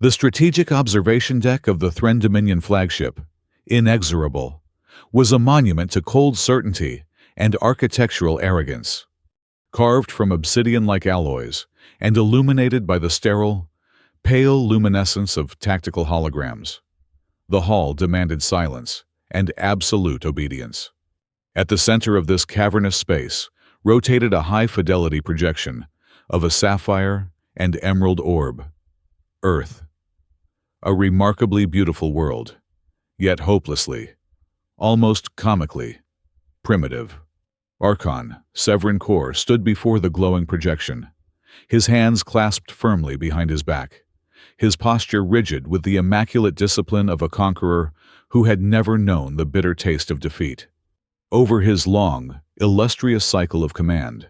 The strategic observation deck of the Thren Dominion flagship, Inexorable, was a monument to cold certainty and architectural arrogance. Carved from obsidian-like alloys and illuminated by the sterile, pale luminescence of tactical holograms, the hull demanded silence and absolute obedience. At the center of this cavernous space rotated a high-fidelity projection of a sapphire and emerald orb, Earth. A remarkably beautiful world, yet hopelessly, almost comically, primitive. Archon, Thren Core, stood before the glowing projection, his hands clasped firmly behind his back, his posture rigid with the immaculate discipline of a conqueror who had never known the bitter taste of defeat. Over his long, illustrious cycle of command,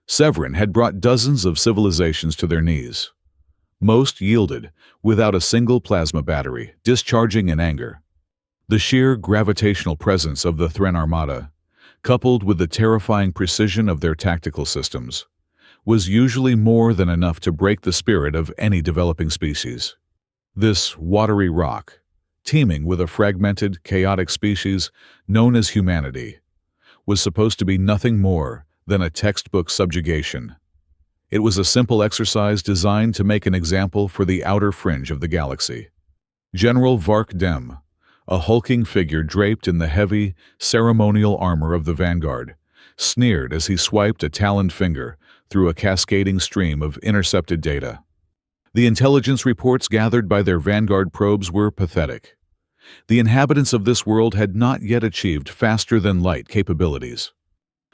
Thren had brought dozens of civilizations to their knees. Most yielded without a single plasma battery, discharging in anger. The sheer gravitational presence of the Thren Armada, coupled with the terrifying precision of their tactical systems, was usually more than enough to break the spirit of any developing species. This watery rock, teeming with a fragmented, chaotic species known as humanity, was supposed to be nothing more than a textbook subjugation. It was a simple exercise designed to make an example for the outer fringe of the galaxy. General Vark Dem, a hulking figure draped in the heavy, ceremonial armor of the Vanguard, sneered as he swiped a taloned finger through a cascading stream of intercepted data. The intelligence reports gathered by their Vanguard probes were pathetic. The inhabitants of this world had not yet achieved faster-than-light capabilities.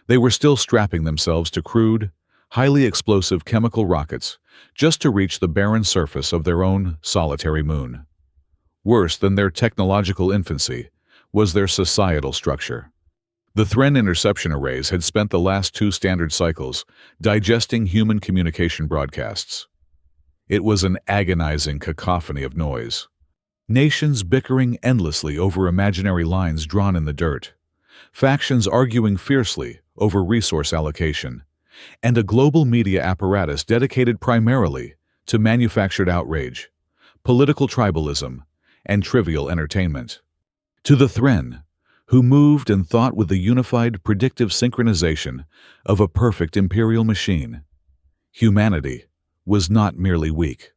They were still strapping themselves to crude, highly explosive chemical rockets just to reach the barren surface of their own solitary moon. Worse than their technological infancy was their societal structure. The Thren interception arrays had spent the last 2 standard cycles digesting human communication broadcasts. It was an agonizing cacophony of noise. Nations bickering endlessly over imaginary lines drawn in the dirt, factions arguing fiercely over resource allocation, and a global media apparatus dedicated primarily to manufactured outrage, political tribalism, and trivial entertainment. To the Thren, who moved and thought with the unified predictive synchronization of a perfect imperial machine, humanity was not merely weak.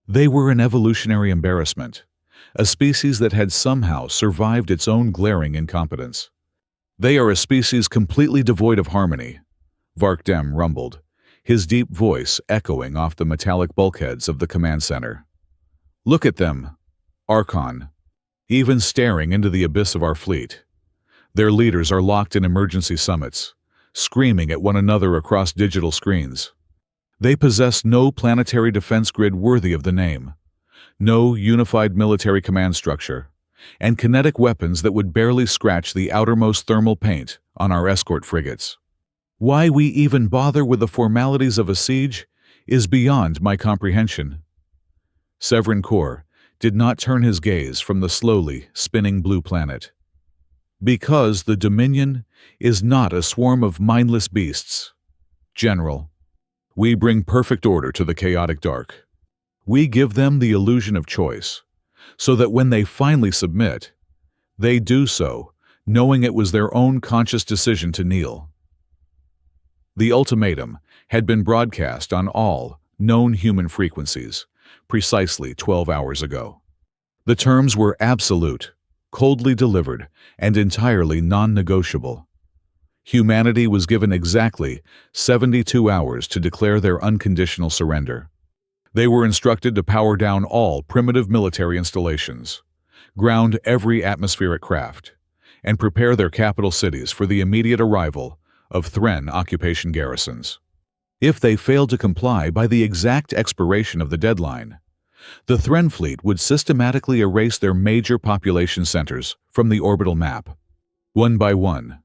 They were an evolutionary embarrassment, a species that had somehow survived its own glaring incompetence. They are a species completely devoid of harmony, Vark Dem rumbled, his deep voice echoing off the metallic bulkheads of the command center. Look at them, Archon, even staring into the abyss of our fleet. Their leaders are locked in emergency summits, screaming at one another across digital screens. They possess no planetary defense grid worthy of the name, no unified military command structure, and kinetic weapons that would barely scratch the outermost thermal paint on our escort frigates. Why we even bother with the formalities of a siege is beyond my comprehension. Thren Core did not turn his gaze from the slowly spinning blue planet. Because the Dominion is not a swarm of mindless beasts. General, we bring perfect order to the chaotic dark. We give them the illusion of choice, so that when they finally submit, they do so knowing it was their own conscious decision to kneel. The ultimatum had been broadcast on all known human frequencies precisely 12 hours ago. The terms were absolute, coldly delivered, and entirely non-negotiable. Humanity was given exactly 72 hours to declare their unconditional surrender. They were instructed to power down all primitive military installations, ground every atmospheric craft, and prepare their capital cities for the immediate arrival of Thren occupation garrisons. If they failed to comply by the exact expiration of the deadline, the Thren fleet would systematically erase their major population centers from the orbital map. One by one,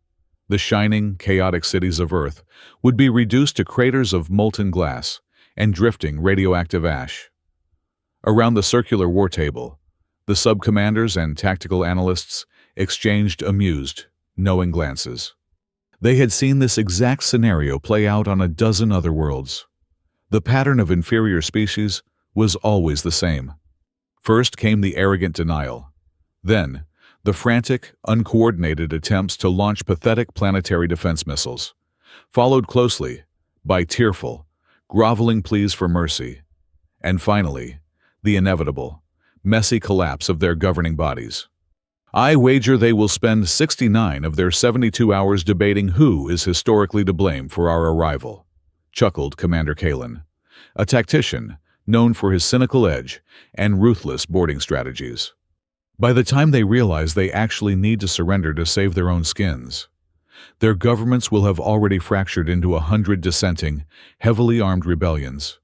the shining, chaotic cities of Earth would be reduced to craters of molten glass and drifting radioactive ash. Around the circular war table, the sub-commanders and tactical analysts exchanged amused, knowing glances. They had seen this exact scenario play out on a dozen other worlds. The pattern of inferior species was always the same. First came the arrogant denial. Then, the frantic, uncoordinated attempts to launch pathetic planetary defense missiles, followed closely by tearful, groveling pleas for mercy, and finally, the inevitable, messy collapse of their governing bodies. I wager they will spend 69 of their 72 hours debating who is historically to blame for our arrival, chuckled Commander Kalin, a tactician known for his cynical edge and ruthless boarding strategies. By the time they realize they actually need to surrender to save their own skins, their governments will have already fractured into 100 dissenting, heavily armed rebellions.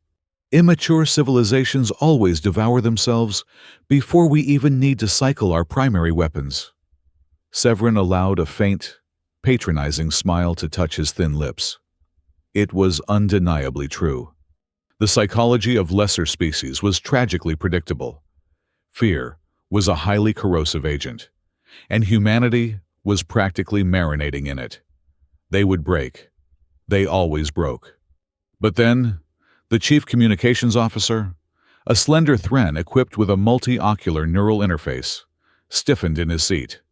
Immature civilizations always devour themselves before we even need to cycle our primary weapons. Severin allowed a faint, patronizing smile to touch his thin lips. It was undeniably true. The psychology of lesser species was tragically predictable. Fear was a highly corrosive agent, and humanity was practically marinating in it. They would break. They always broke. But then, the chief communications officer, a slender Thren equipped with a multi-ocular neural interface, stiffened in his seat.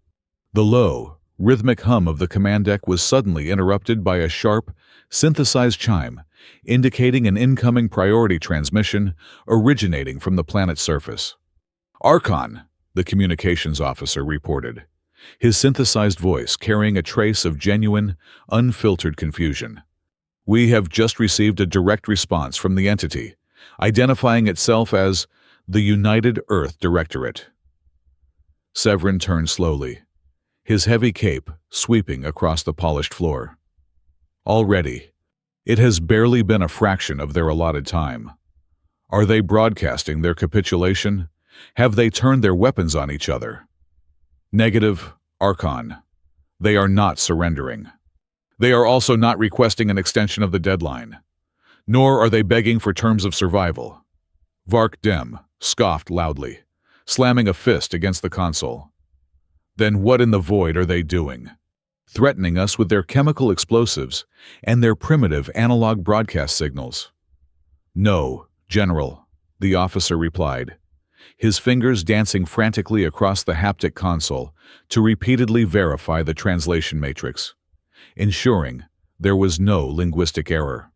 The low, rhythmic hum of the command deck was suddenly interrupted by a sharp, synthesized chime, indicating an incoming priority transmission originating from the planet's surface. "Archon," the communications officer reported, his synthesized voice carrying a trace of genuine, unfiltered confusion. "We have just received a direct response from the entity, identifying itself as the United Earth Directorate." Severin turned slowly, his heavy cape sweeping across the polished floor. Already, it has barely been a fraction of their allotted time. Are they broadcasting their capitulation? Have they turned their weapons on each other? Negative, Archon. They are not surrendering. They are also not requesting an extension of the deadline. Nor are they begging for terms of survival. Vark Dem scoffed loudly, slamming a fist against the console. Then what in the void are they doing? Threatening us with their chemical explosives and their primitive analog broadcast signals? "No, General," the officer replied, his fingers dancing frantically across the haptic console to repeatedly verify the translation matrix, ensuring there was no linguistic error.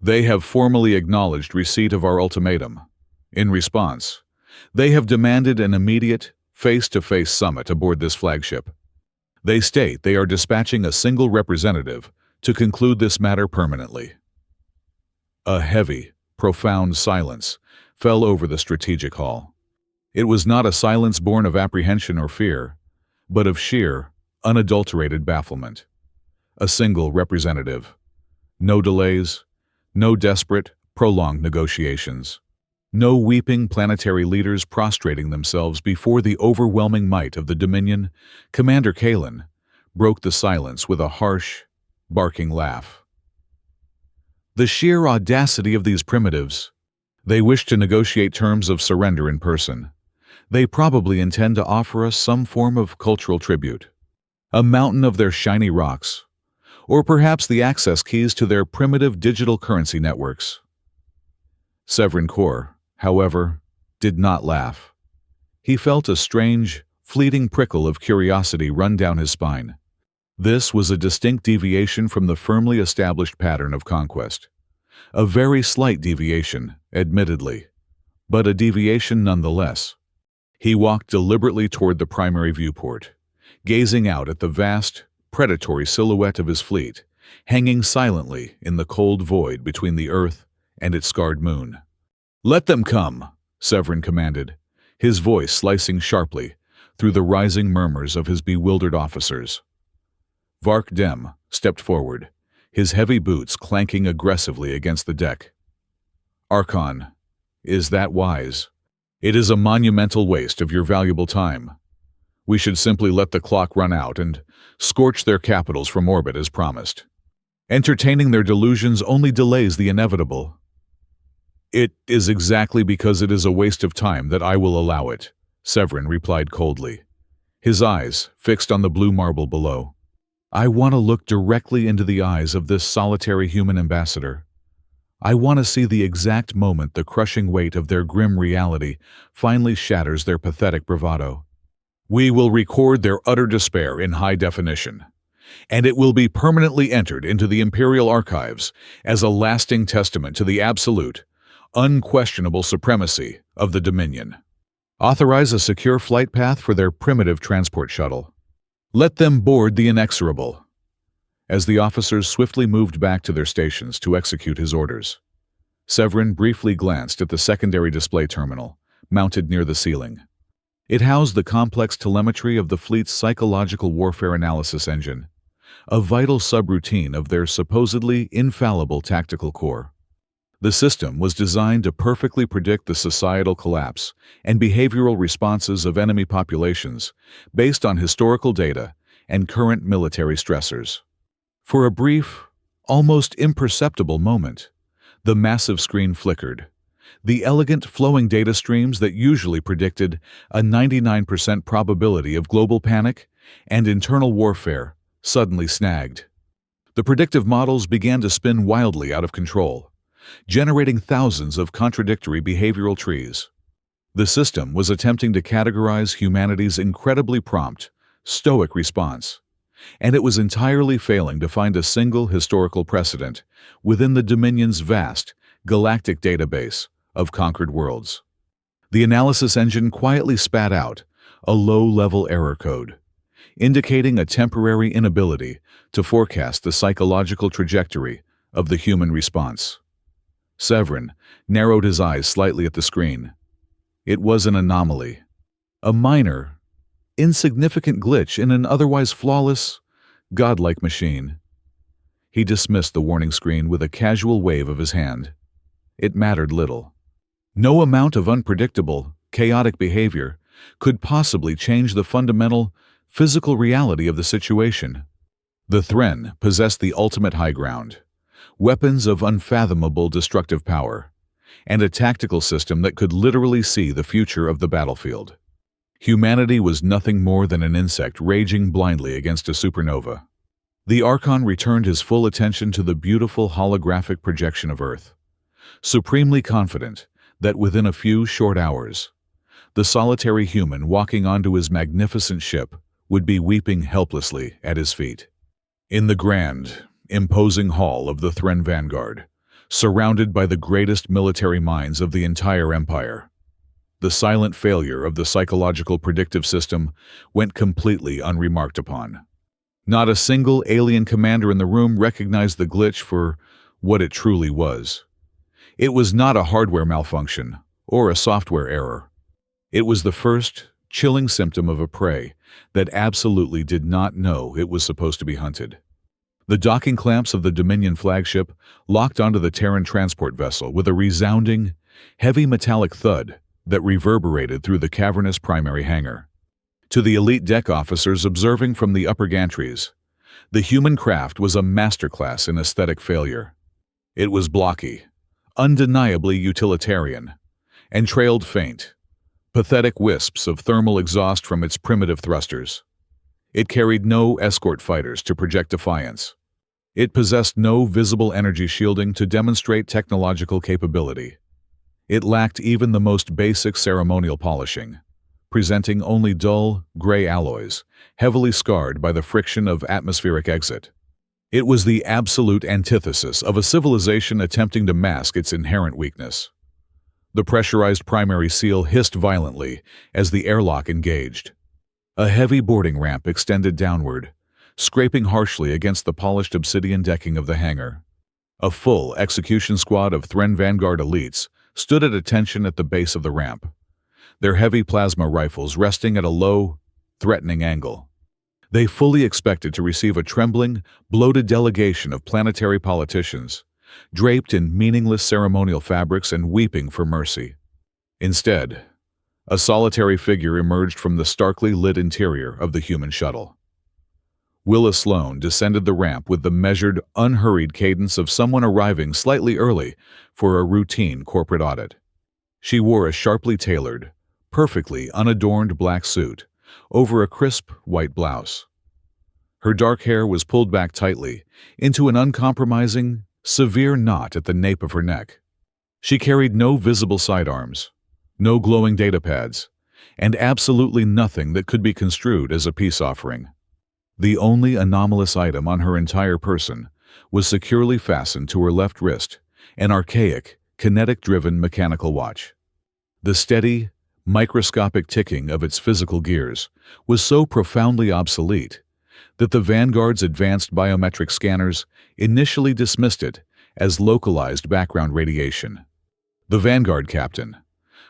"They have formally acknowledged receipt of our ultimatum. In response, they have demanded an immediate, face-to-face summit aboard this flagship. They state they are dispatching a single representative to conclude this matter permanently." A heavy, profound silence fell over the strategic hall. It was not a silence born of apprehension or fear, but of sheer, unadulterated bafflement. A single representative. No delays, no desperate, prolonged negotiations. No weeping planetary leaders prostrating themselves before the overwhelming might of the Dominion. Commander Kalin broke the silence with a harsh, barking laugh. "The sheer audacity of these primitives. They wish to negotiate terms of surrender in person. They probably intend to offer us some form of cultural tribute. A mountain of their shiny rocks, or perhaps the access keys to their primitive digital currency networks." Severin Kor, however, did not laugh. He felt a strange, fleeting prickle of curiosity run down his spine. This was a distinct deviation from the firmly established pattern of conquest. A very slight deviation, admittedly, but a deviation nonetheless. He walked deliberately toward the primary viewport, gazing out at the vast, predatory silhouette of his fleet, hanging silently in the cold void between the Earth and its scarred moon. "Let them come," Severin commanded, his voice slicing sharply through the rising murmurs of his bewildered officers. Vark Dem stepped forward, his heavy boots clanking aggressively against the deck. "Archon, is that wise? It is a monumental waste of your valuable time. We should simply let the clock run out and scorch their capitals from orbit as promised. Entertaining their delusions only delays the inevitable." "It is exactly because it is a waste of time that I will allow it," Severin replied coldly, his eyes fixed on the blue marble below. "I want to look directly into the eyes of this solitary human ambassador. I want to see the exact moment the crushing weight of their grim reality finally shatters their pathetic bravado. We will record their utter despair in high definition, and it will be permanently entered into the Imperial Archives as a lasting testament to the absolute, unquestionable supremacy of the Dominion. Authorize a secure flight path for their primitive transport shuttle. Let them board the Inexorable. As the officers swiftly moved back to their stations to execute his orders, Severin briefly glanced at the secondary display terminal, mounted near the ceiling. It housed the complex telemetry of the fleet's psychological warfare analysis engine, a vital subroutine of their supposedly infallible tactical core. The system was designed to perfectly predict the societal collapse and behavioral responses of enemy populations based on historical data and current military stressors. For a brief, almost imperceptible moment, the massive screen flickered. The elegant, flowing data streams that usually predicted a 99% probability of global panic and internal warfare suddenly snagged. The predictive models began to spin wildly out of control, generating thousands of contradictory behavioral trees. The system was attempting to categorize humanity's incredibly prompt, stoic response, and it was entirely failing to find a single historical precedent within the Dominion's vast, galactic database of conquered worlds. The analysis engine quietly spat out a low-level error code, indicating a temporary inability to forecast the psychological trajectory of the human response. Severin narrowed his eyes slightly at the screen. It was an anomaly, a minor, insignificant glitch in an otherwise flawless, godlike machine. He dismissed the warning screen with a casual wave of his hand. It mattered little. No amount of unpredictable, chaotic behavior could possibly change the fundamental, physical reality of the situation. The Thren possessed the ultimate high ground, weapons of unfathomable destructive power, and a tactical system that could literally see the future of the battlefield. Humanity was nothing more than an insect raging blindly against a supernova. The Archon returned his full attention to the beautiful holographic projection of Earth, supremely confident that within a few short hours, the solitary human walking onto his magnificent ship would be weeping helplessly at his feet. In the grand, imposing hall of the Thren Vanguard, surrounded by the greatest military minds of the entire Empire, the silent failure of the psychological predictive system went completely unremarked upon. Not a single alien commander in the room recognized the glitch for what it truly was. It was not a hardware malfunction or a software error. It was the first, chilling symptom of a prey that absolutely did not know it was supposed to be hunted. The docking clamps of the Dominion flagship locked onto the Thren transport vessel with a resounding, heavy metallic thud that reverberated through the cavernous primary hangar. To the elite deck officers observing from the upper gantries, the human craft was a masterclass in aesthetic failure. It was blocky, undeniably utilitarian, and trailed faint, pathetic wisps of thermal exhaust from its primitive thrusters. It carried no escort fighters to project defiance. It possessed no visible energy shielding to demonstrate technological capability. It lacked even the most basic ceremonial polishing, presenting only dull, gray alloys, heavily scarred by the friction of atmospheric exit. It was the absolute antithesis of a civilization attempting to mask its inherent weakness. The pressurized primary seal hissed violently as the airlock engaged. A heavy boarding ramp extended downward, scraping harshly against the polished obsidian decking of the hangar. A full execution squad of Thren Vanguard elites stood at attention at the base of the ramp, their heavy plasma rifles resting at a low, threatening angle. They fully expected to receive a trembling, bloated delegation of planetary politicians, draped in meaningless ceremonial fabrics and weeping for mercy. Instead, a solitary figure emerged from the starkly lit interior of the human shuttle. Willa Sloan descended the ramp with the measured, unhurried cadence of someone arriving slightly early for a routine corporate audit. She wore a sharply tailored, perfectly unadorned black suit over a crisp white blouse. Her dark hair was pulled back tightly into an uncompromising, severe knot at the nape of her neck. She carried no visible sidearms, no glowing data pads, and absolutely nothing that could be construed as a peace offering. The only anomalous item on her entire person was securely fastened to her left wrist, an archaic, kinetic-driven mechanical watch. The steady, microscopic ticking of its physical gears was so profoundly obsolete that the Vanguard's advanced biometric scanners initially dismissed it as localized background radiation. The Vanguard captain,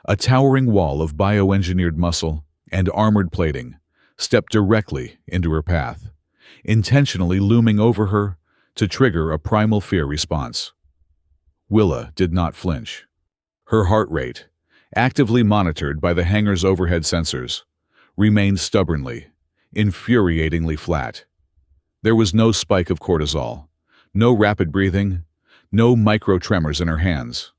a towering wall of bioengineered muscle and armored plating, stepped directly into her path, intentionally looming over her to trigger a primal fear response. Willa did not flinch. Her heart rate, actively monitored by the hangar's overhead sensors, remained stubbornly, infuriatingly flat. There was no spike of cortisol, no rapid breathing, no micro-tremors in her hands.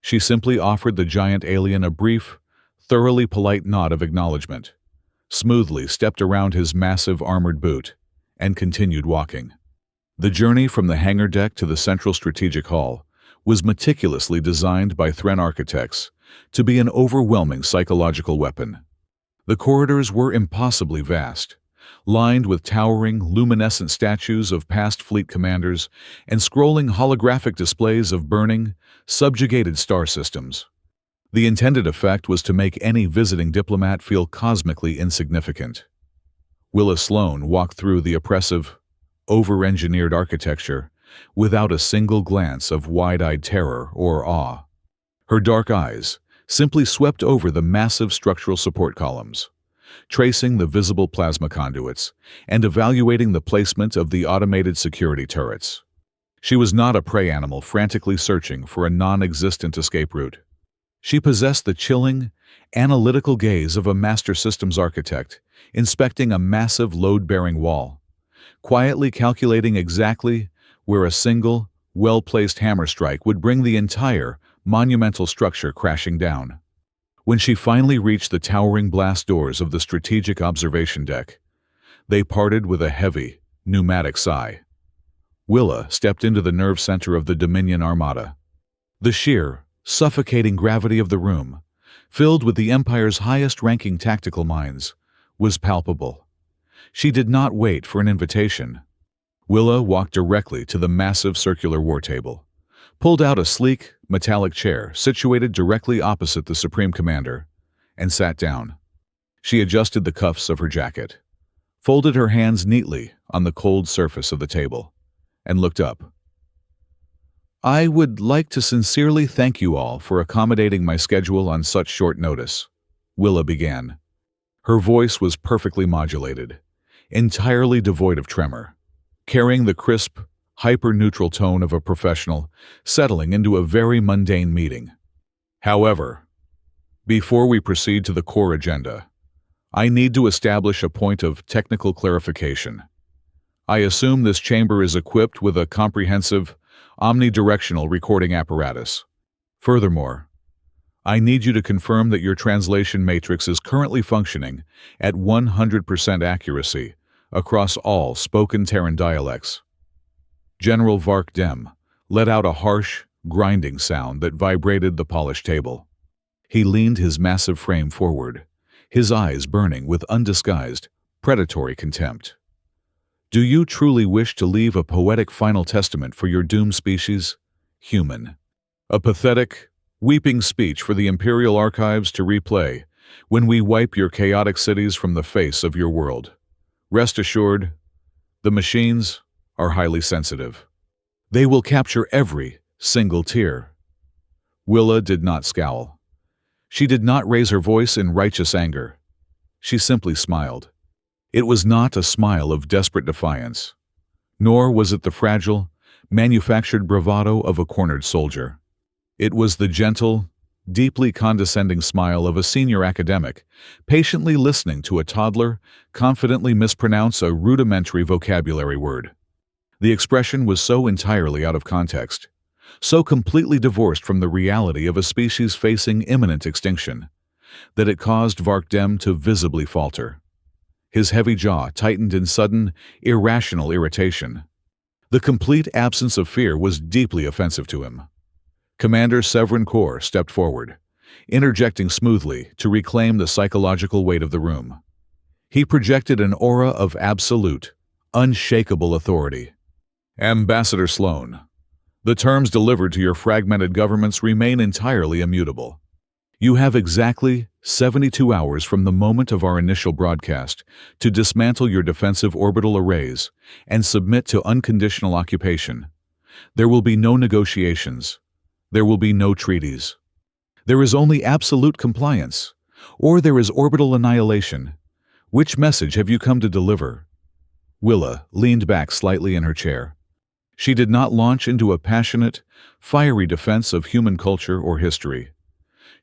She simply offered the giant alien a brief, thoroughly polite nod of acknowledgement, smoothly stepped around his massive armored boot, and continued walking. The journey from the hangar deck to the central strategic hall was meticulously designed by Thren architects to be an overwhelming psychological weapon. The corridors were impossibly vast, lined with towering, luminescent statues of past fleet commanders and scrolling holographic displays of burning, subjugated star systems. The intended effect was to make any visiting diplomat feel cosmically insignificant. Willa Sloan walked through the oppressive, over-engineered architecture without a single glance of wide-eyed terror or awe. Her dark eyes simply swept over the massive structural support columns, tracing the visible plasma conduits and evaluating the placement of the automated security turrets. She was not a prey animal frantically searching for a non-existent escape route. She possessed the chilling, analytical gaze of a master systems architect inspecting a massive load-bearing wall, quietly calculating exactly where a single, well-placed hammer strike would bring the entire, monumental structure crashing down. When she finally reached the towering blast doors of the strategic observation deck, they parted with a heavy, pneumatic sigh. Willa stepped into the nerve center of the Dominion Armada. The sheer, suffocating gravity of the room, filled with the Empire's highest-ranking tactical minds, was palpable. She did not wait for an invitation. Willa walked directly to the massive circular war table, pulled out a sleek, metallic chair situated directly opposite the Supreme Commander, and sat down. She adjusted the cuffs of her jacket, folded her hands neatly on the cold surface of the table, and looked up. "I would like to sincerely thank you all for accommodating my schedule on such short notice," Willa began. Her voice was perfectly modulated, entirely devoid of tremor, carrying the crisp, hyper-neutral tone of a professional settling into a very mundane meeting. "However, before we proceed to the core agenda, I need to establish a point of technical clarification. I assume this chamber is equipped with a comprehensive, omnidirectional recording apparatus. Furthermore, I need you to confirm that your translation matrix is currently functioning at 100% accuracy across all spoken Terran dialects." General Vark Dem let out a harsh, grinding sound that vibrated the polished table. He leaned his massive frame forward, his eyes burning with undisguised, predatory contempt. "Do you truly wish to leave a poetic final testament for your doomed species, human? A pathetic, weeping speech for the Imperial Archives to replay when we wipe your chaotic cities from the face of your world? Rest assured, the machines are highly sensitive. They will capture every single tear." Willa did not scowl. She did not raise her voice in righteous anger. She simply smiled. It was not a smile of desperate defiance, nor was it the fragile, manufactured bravado of a cornered soldier. It was the gentle, deeply condescending smile of a senior academic, patiently listening to a toddler confidently mispronounce a rudimentary vocabulary word. The expression was so entirely out of context, so completely divorced from the reality of a species facing imminent extinction, that it caused Vark Dem to visibly falter. His heavy jaw tightened in sudden, irrational irritation. The complete absence of fear was deeply offensive to him. Commander Thren Dominion stepped forward, interjecting smoothly to reclaim the psychological weight of the room. He projected an aura of absolute, unshakable authority. Ambassador Sloan, the terms delivered to your fragmented governments remain entirely immutable. You have exactly 72 hours from the moment of our initial broadcast to dismantle your defensive orbital arrays and submit to unconditional occupation. There will be no negotiations. There will be no treaties. There is only absolute compliance, or there is orbital annihilation. Which message have you come to deliver? Willa leaned back slightly in her chair. She did not launch into a passionate, fiery defense of human culture or history.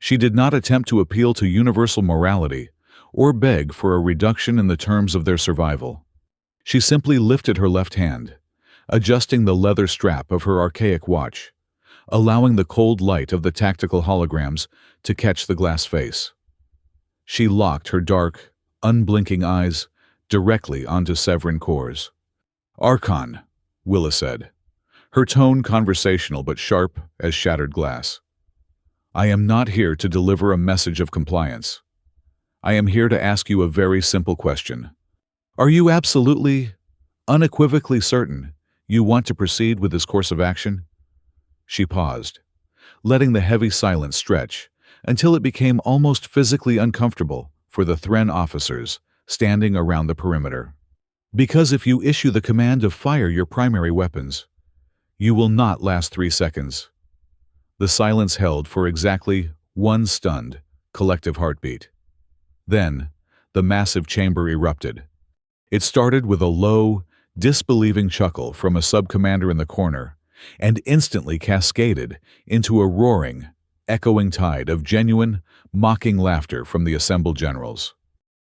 She did not attempt to appeal to universal morality or beg for a reduction in the terms of their survival. She simply lifted her left hand, adjusting the leather strap of her archaic watch, allowing the cold light of the tactical holograms to catch the glass face. She locked her dark, unblinking eyes directly onto Thren Dominion. "Archon," Willa said, her tone conversational but sharp as shattered glass. "I am not here to deliver a message of compliance. I am here to ask you a very simple question. Are you absolutely, unequivocally certain you want to proceed with this course of action?" She paused, letting the heavy silence stretch until it became almost physically uncomfortable for the Thren officers standing around the perimeter. "Because if you issue the command to fire your primary weapons, you will not last 3 seconds. The silence held for exactly one stunned, collective heartbeat. Then, the massive chamber erupted. It started with a low, disbelieving chuckle from a sub-commander in the corner, and instantly cascaded into a roaring, echoing tide of genuine, mocking laughter from the assembled generals.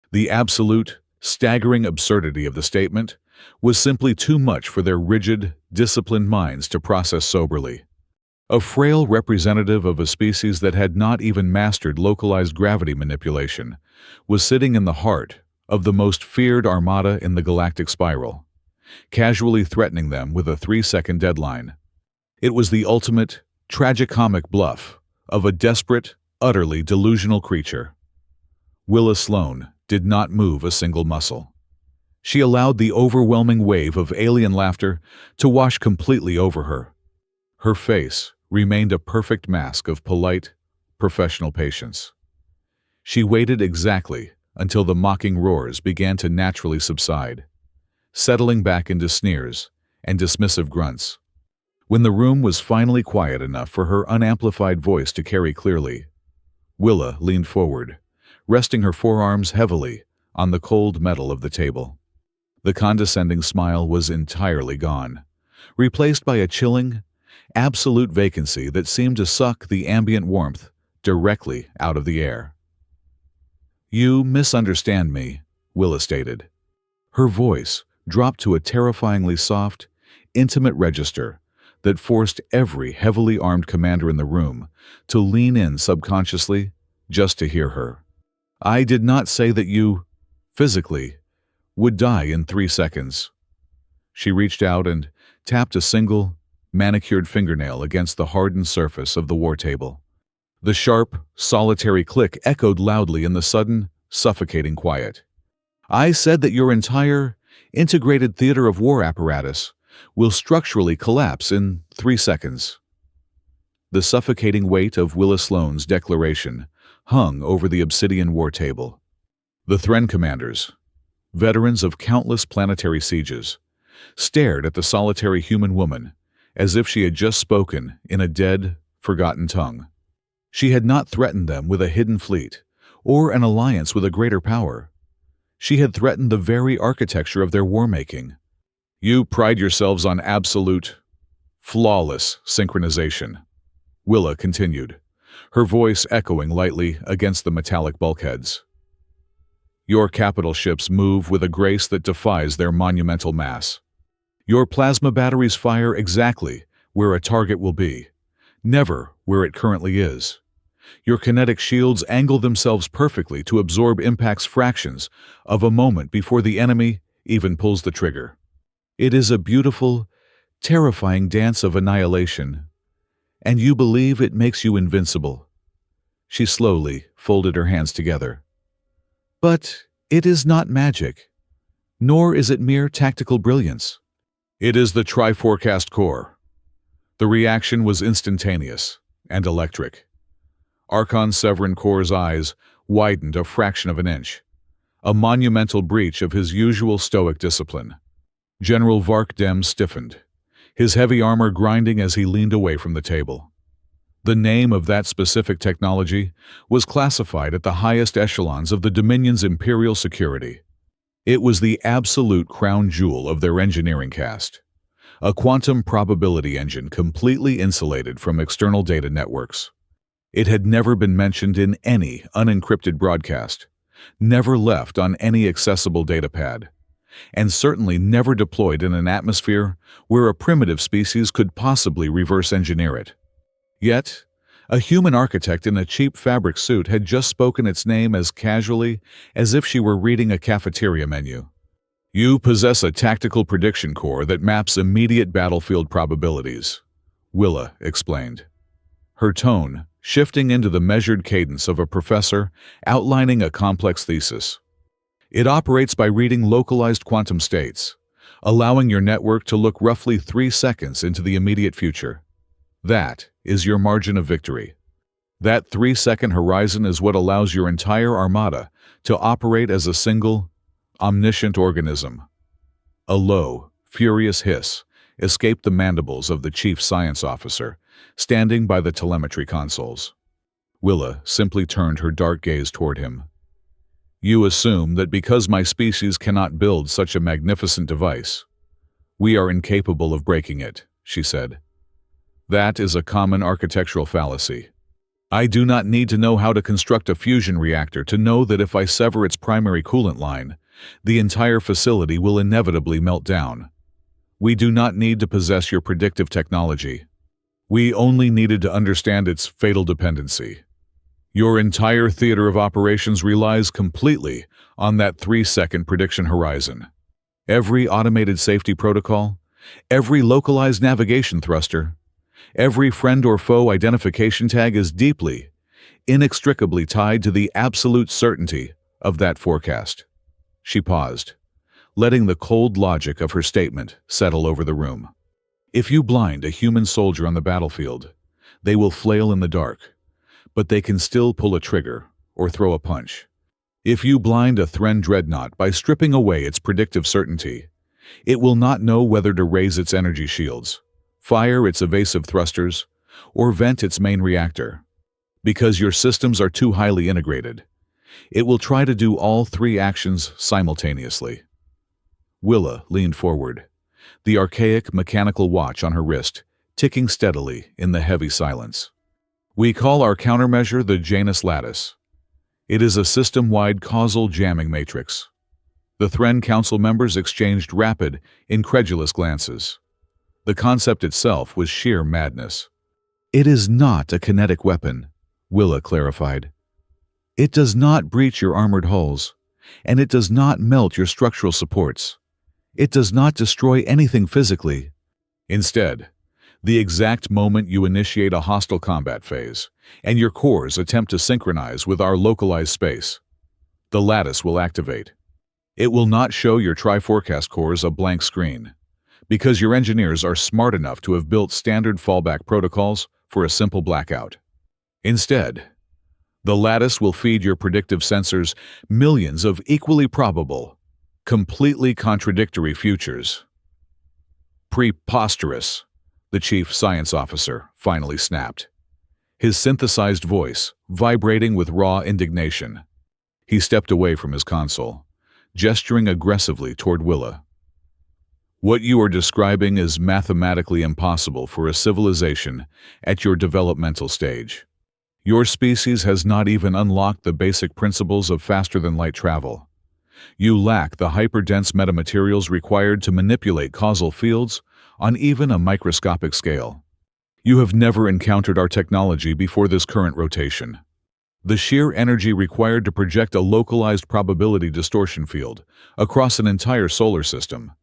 The absolute, staggering absurdity of the statement was simply too much for their rigid, disciplined minds to process soberly. A frail representative of a species that had not even mastered localized gravity manipulation was sitting in the heart of the most feared armada in the galactic spiral, casually threatening them with a 3-second deadline. It was the ultimate, tragicomic bluff of a desperate, utterly delusional creature. Willa Sloan did not move a single muscle. She allowed the overwhelming wave of alien laughter to wash completely over her. Her face remained a perfect mask of polite, professional patience. She waited exactly until the mocking roars began to naturally subside, settling back into sneers and dismissive grunts. When the room was finally quiet enough for her unamplified voice to carry clearly, Willa leaned forward, resting her forearms heavily on the cold metal of the table. The condescending smile was entirely gone, replaced by a chilling, absolute vacancy that seemed to suck the ambient warmth directly out of the air. "You misunderstand me," Willa stated. Her voice dropped to a terrifyingly soft, intimate register that forced every heavily armed commander in the room to lean in subconsciously just to hear her. "I did not say that you, physically, would die in 3 seconds." She reached out and tapped a single, manicured fingernail against the hardened surface of the war table. The sharp, solitary click echoed loudly in the sudden, suffocating quiet. "I said that your entire, integrated theater of war apparatus will structurally collapse in 3 seconds. The suffocating weight of Willa Sloan's declaration hung over the obsidian war table. The Thren commanders, veterans of countless planetary sieges, stared at the solitary human woman as if she had just spoken in a dead, forgotten tongue. She had not threatened them with a hidden fleet or an alliance with a greater power. She had threatened the very architecture of their war-making. "You pride yourselves on absolute, flawless synchronization," Willa continued, her voice echoing lightly against the metallic bulkheads. "Your capital ships move with a grace that defies their monumental mass. Your plasma batteries fire exactly where a target will be, never where it currently is. Your kinetic shields angle themselves perfectly to absorb impacts fractions of a moment before the enemy even pulls the trigger. It is a beautiful, terrifying dance of annihilation. And you believe it makes you invincible. She slowly folded her hands together. But it is not magic, nor is it mere tactical brilliance. It is the Triforecast core. The reaction was instantaneous and electric. Archon Severin Core's eyes widened a fraction of an inch, a monumental breach of his usual stoic discipline. General Vark Dem stiffened, his heavy armor grinding as he leaned away from the table. The name of that specific technology was classified at the highest echelons of the Dominion's imperial security. It was the absolute crown jewel of their engineering caste, a quantum probability engine completely insulated from external data networks. It had never been mentioned in any unencrypted broadcast, never left on any accessible datapad, and certainly never deployed in an atmosphere where a primitive species could possibly reverse engineer it. Yet, a human architect in a cheap fabric suit had just spoken its name as casually as if she were reading a cafeteria menu. You possess a tactical prediction core that maps immediate battlefield probabilities, Willa explained, her tone shifting into the measured cadence of a professor outlining a complex thesis. It operates by reading localized quantum states, allowing your network to look roughly 3 seconds into the immediate future. That is your margin of victory. That 3-second horizon is what allows your entire armada to operate as a single, omniscient organism. A low, furious hiss escaped the mandibles of the chief science officer, standing by the telemetry consoles. Willa simply turned her dark gaze toward him. You assume that because my species cannot build such a magnificent device, we are incapable of breaking it, she said. That is a common architectural fallacy. I do not need to know how to construct a fusion reactor to know that if I sever its primary coolant line, the entire facility will inevitably melt down. We do not need to possess your predictive technology. We only needed to understand its fatal dependency. Your entire theater of operations relies completely on that 3-second prediction horizon. Every automated safety protocol, every localized navigation thruster, every friend or foe identification tag is deeply, inextricably tied to the absolute certainty of that forecast. She paused, letting the cold logic of her statement settle over the room. If you blind a human soldier on the battlefield, they will flail in the dark, but they can still pull a trigger or throw a punch. If you blind a Thren dreadnought by stripping away its predictive certainty, it will not know whether to raise its energy shields, fire its evasive thrusters, or vent its main reactor. Because your systems are too highly integrated, it will try to do all 3 actions simultaneously. Willa leaned forward, the archaic mechanical watch on her wrist ticking steadily in the heavy silence. We call our countermeasure the Janus lattice. It is a system-wide causal jamming matrix. The Thren Council members exchanged rapid, incredulous glances. The concept itself was sheer madness. It is not a kinetic weapon, Willa clarified. It does not breach your armored hulls, and it does not melt your structural supports. It does not destroy anything physically. Instead, the exact moment you initiate a hostile combat phase, and your cores attempt to synchronize with our localized space, the lattice will activate. It will not show your Triforecast cores a blank screen, because your engineers are smart enough to have built standard fallback protocols for a simple blackout. Instead, the lattice will feed your predictive sensors millions of equally probable, completely contradictory futures. Preposterous, the chief science officer finally snapped, his synthesized voice vibrating with raw indignation. He stepped away from his console, gesturing aggressively toward Willa. What you are describing is mathematically impossible for a civilization at your developmental stage. Your species has not even unlocked the basic principles of faster-than-light travel. You lack the hyperdense metamaterials required to manipulate causal fields on even a microscopic scale. You have never encountered our technology before this current rotation. The sheer energy required to project a localized probability distortion field across an entire solar system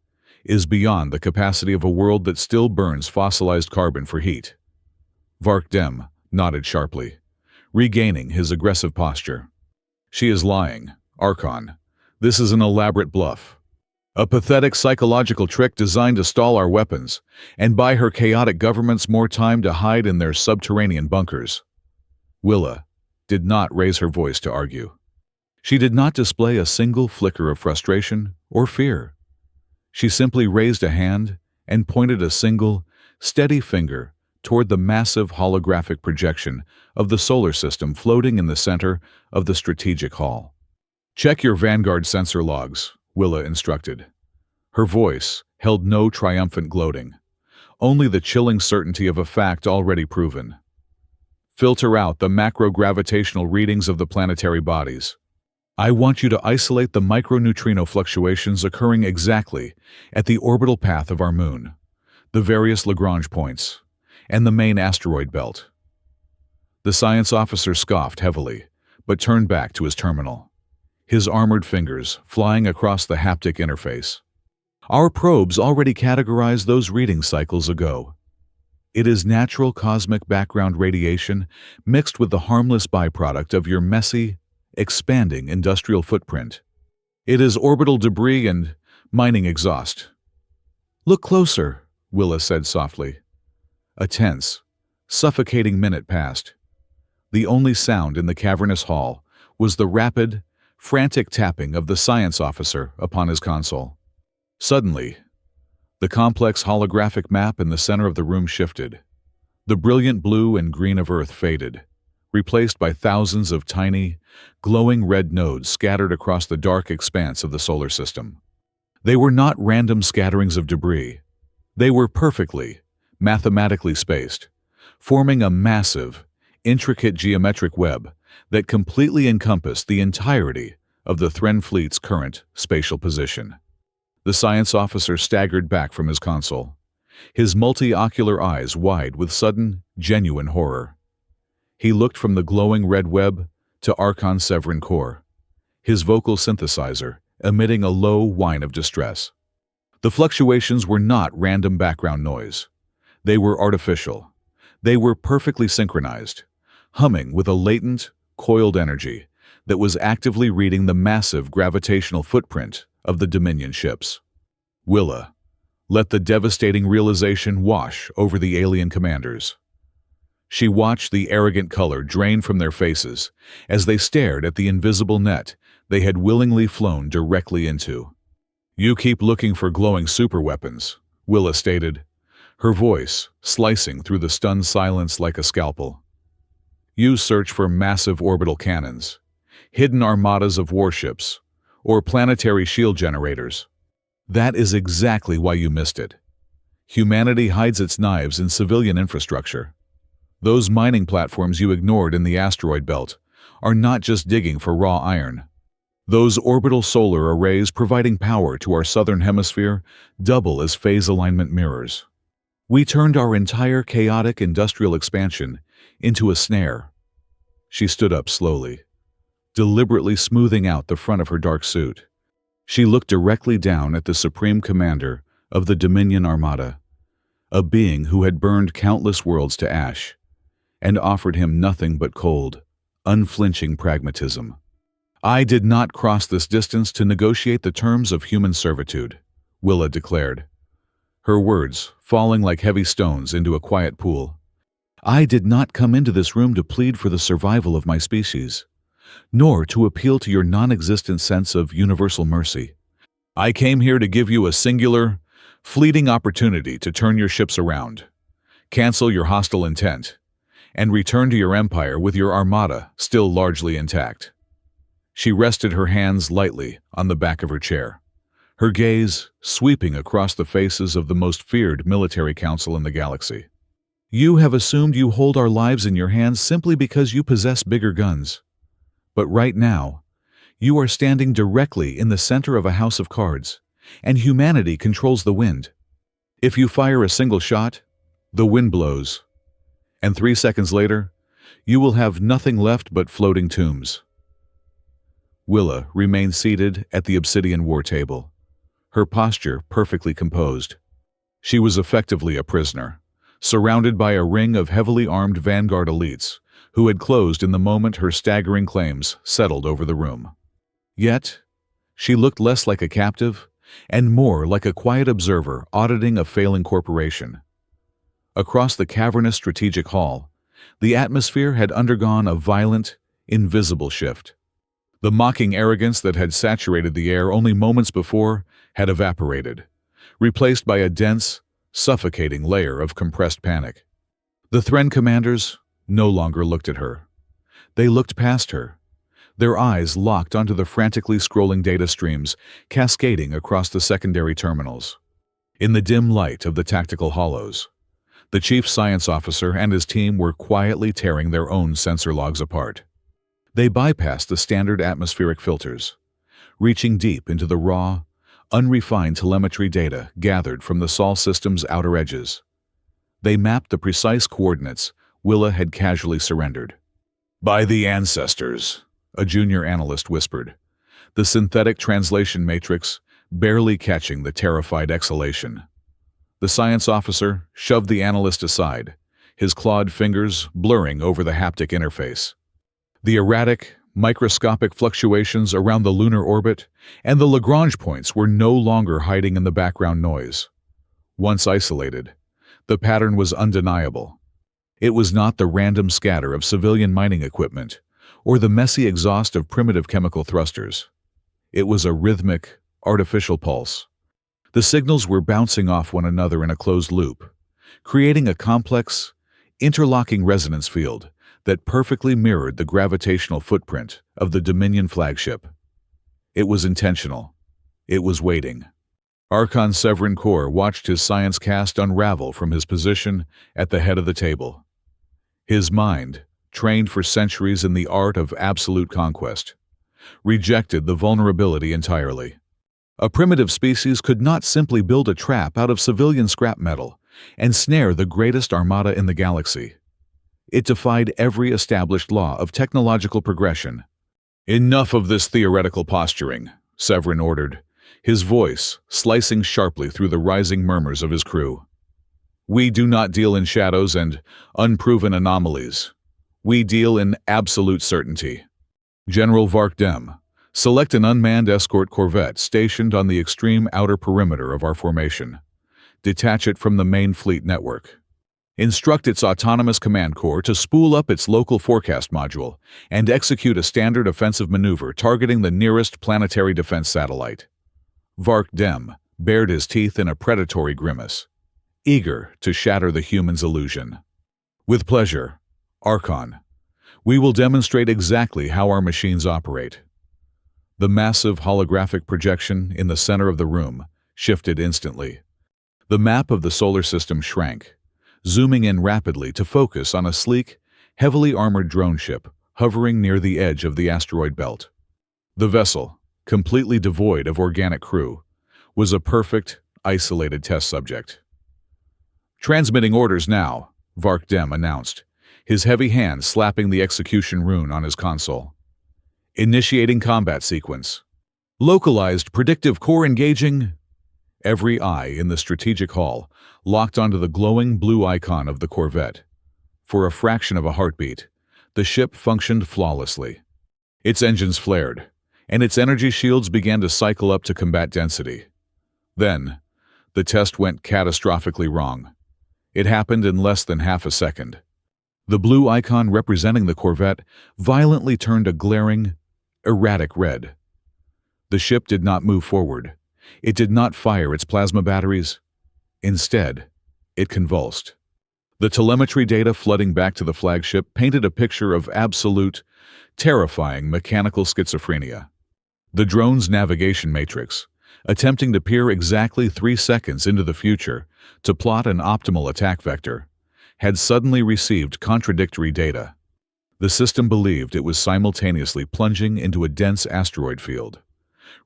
is beyond the capacity of a world that still burns fossilized carbon for heat. Vark Dem nodded sharply, regaining his aggressive posture. She is lying, Archon. This is an elaborate bluff. A pathetic psychological trick designed to stall our weapons and buy her chaotic governments more time to hide in their subterranean bunkers. Willa did not raise her voice to argue. She did not display a single flicker of frustration or fear. She simply raised a hand and pointed a single, steady finger toward the massive holographic projection of the solar system floating in the center of the strategic hall. "Check your Vanguard sensor logs," Willa instructed. Her voice held no triumphant gloating, only the chilling certainty of a fact already proven. "Filter out the macro-gravitational readings of the planetary bodies. I want you to isolate the microneutrino fluctuations occurring exactly at the orbital path of our moon, the various Lagrange points, and the main asteroid belt." The science officer scoffed heavily, but turned back to his terminal, his armored fingers flying across the haptic interface. "Our probes already categorized those reading cycles ago. It is natural cosmic background radiation mixed with the harmless byproduct of your messy, expanding industrial footprint. It is orbital debris and mining exhaust." "Look closer," Willa said softly. A tense, suffocating minute passed. The only sound in the cavernous hall was the rapid, frantic tapping of the science officer upon his console. Suddenly, the complex holographic map in the center of the room shifted. The brilliant blue and green of Earth faded, replaced by thousands of tiny, glowing red nodes scattered across the dark expanse of the solar system. They were not random scatterings of debris. They were perfectly, mathematically spaced, forming a massive, intricate geometric web that completely encompassed the entirety of the Thren fleet's current spatial position. The science officer staggered back from his console, his multi-ocular eyes wide with sudden, genuine horror. He looked from the glowing red web to Archon's Severin core, his vocal synthesizer emitting a low whine of distress. The fluctuations were not random background noise. They were artificial. They were perfectly synchronized, humming with a latent, coiled energy that was actively reading the massive gravitational footprint of the Dominion ships. Willa let the devastating realization wash over the alien commanders. She watched the arrogant color drain from their faces as they stared at the invisible net they had willingly flown directly into. "You keep looking for glowing superweapons," Willa stated, her voice slicing through the stunned silence like a scalpel. "You search for massive orbital cannons, hidden armadas of warships, or planetary shield generators. That is exactly why you missed it. Humanity hides its knives in civilian infrastructure. Those mining platforms you ignored in the asteroid belt are not just digging for raw iron. Those orbital solar arrays providing power to our southern hemisphere double as phase alignment mirrors. We turned our entire chaotic industrial expansion into a snare." She stood up slowly, deliberately smoothing out the front of her dark suit. She looked directly down at the supreme commander of the Dominion Armada, a being who had burned countless worlds to ash, and offered him nothing but cold, unflinching pragmatism. "I did not cross this distance to negotiate the terms of human servitude," Willa declared, her words falling like heavy stones into a quiet pool. "I did not come into this room to plead for the survival of my species, nor to appeal to your non-existent sense of universal mercy. I came here to give you a singular, fleeting opportunity to turn your ships around, cancel your hostile intent, and return to your empire with your armada still largely intact." She rested her hands lightly on the back of her chair, her gaze sweeping across the faces of the most feared military council in the galaxy. "You have assumed you hold our lives in your hands simply because you possess bigger guns. But right now, you are standing directly in the center of a house of cards, and humanity controls the wind. If you fire a single shot, the wind blows, and 3 seconds later, you will have nothing left but floating tombs." Willa remained seated at the obsidian war table, her posture perfectly composed. She was effectively a prisoner, surrounded by a ring of heavily armed vanguard elites who had closed in the moment her staggering claims settled over the room. Yet, she looked less like a captive and more like a quiet observer auditing a failing corporation. Across the cavernous strategic hall, the atmosphere had undergone a violent, invisible shift. The mocking arrogance that had saturated the air only moments before had evaporated, replaced by a dense, suffocating layer of compressed panic. The Thren commanders no longer looked at her. They looked past her, their eyes locked onto the frantically scrolling data streams cascading across the secondary terminals. In the dim light of the tactical hollows, the chief science officer and his team were quietly tearing their own sensor logs apart. They bypassed the standard atmospheric filters, reaching deep into the raw, unrefined telemetry data gathered from the Sol system's outer edges. They mapped the precise coordinates Willa had casually surrendered. "By the ancestors," a junior analyst whispered, the synthetic translation matrix barely catching the terrified exhalation. The science officer shoved the analyst aside, his clawed fingers blurring over the haptic interface. The erratic, microscopic fluctuations around the lunar orbit and the Lagrange points were no longer hiding in the background noise. Once isolated, the pattern was undeniable. It was not the random scatter of civilian mining equipment or the messy exhaust of primitive chemical thrusters. It was a rhythmic, artificial pulse. The signals were bouncing off one another in a closed loop, creating a complex, interlocking resonance field that perfectly mirrored the gravitational footprint of the Dominion flagship. It was intentional. It was waiting. Archon Severin Kor watched his science cast unravel from his position at the head of the table. His mind, trained for centuries in the art of absolute conquest, rejected the vulnerability entirely. A primitive species could not simply build a trap out of civilian scrap metal and snare the greatest armada in the galaxy. It defied every established law of technological progression. "Enough of this theoretical posturing," Severin ordered, his voice slicing sharply through the rising murmurs of his crew. "We do not deal in shadows and unproven anomalies. We deal in absolute certainty. General Vark Dem, select an unmanned escort corvette stationed on the extreme outer perimeter of our formation. Detach it from the main fleet network. Instruct its autonomous command core to spool up its local forecast module and execute a standard offensive maneuver targeting the nearest planetary defense satellite." Vark Dem bared his teeth in a predatory grimace, eager to shatter the human's illusion. "With pleasure, Archon. We will demonstrate exactly how our machines operate." The massive holographic projection in the center of the room shifted instantly. The map of the solar system shrank, zooming in rapidly to focus on a sleek, heavily armored drone ship hovering near the edge of the asteroid belt. The vessel, completely devoid of organic crew, was a perfect, isolated test subject. "Transmitting orders now," Vark Dem announced, his heavy hand slapping the execution rune on his console. "Initiating combat sequence. Localized predictive core engaging." Every eye in the strategic hall locked onto the glowing blue icon of the corvette. For a fraction of a heartbeat, the ship functioned flawlessly. Its engines flared, and its energy shields began to cycle up to combat density. Then, the test went catastrophically wrong. It happened in less than half a second. The blue icon representing the corvette violently turned a glaring, erratic red. The ship did not move forward. It did not fire its plasma batteries. Instead, it convulsed. The telemetry data flooding back to the flagship painted a picture of absolute, terrifying mechanical schizophrenia. The drone's navigation matrix, attempting to peer exactly 3 seconds into the future to plot an optimal attack vector, had suddenly received contradictory data. The system believed it was simultaneously plunging into a dense asteroid field,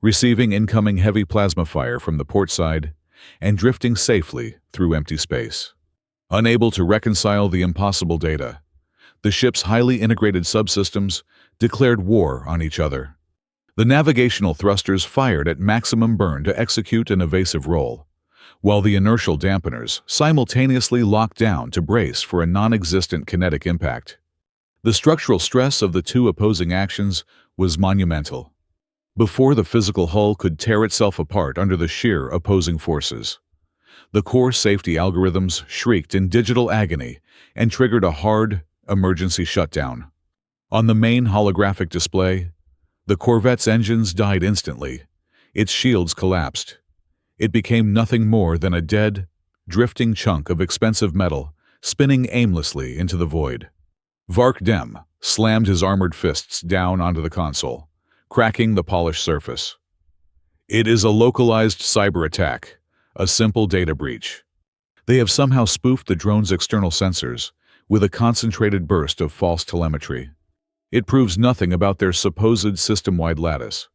receiving incoming heavy plasma fire from the port side, and drifting safely through empty space. Unable to reconcile the impossible data, the ship's highly integrated subsystems declared war on each other. The navigational thrusters fired at maximum burn to execute an evasive roll, while the inertial dampeners simultaneously locked down to brace for a non-existent kinetic impact. The structural stress of the two opposing actions was monumental. Before the physical hull could tear itself apart under the sheer opposing forces, the core safety algorithms shrieked in digital agony and triggered a hard, emergency shutdown. On the main holographic display, the Corvette's engines died instantly. Its shields collapsed. It became nothing more than a dead, drifting chunk of expensive metal spinning aimlessly into the void. Vark Dem slammed his armored fists down onto the console, cracking the polished surface. It is a localized cyber attack, a simple data breach. They have somehow spoofed the drone's external sensors with a concentrated burst of false telemetry. It proves nothing about their supposed system-wide lattice.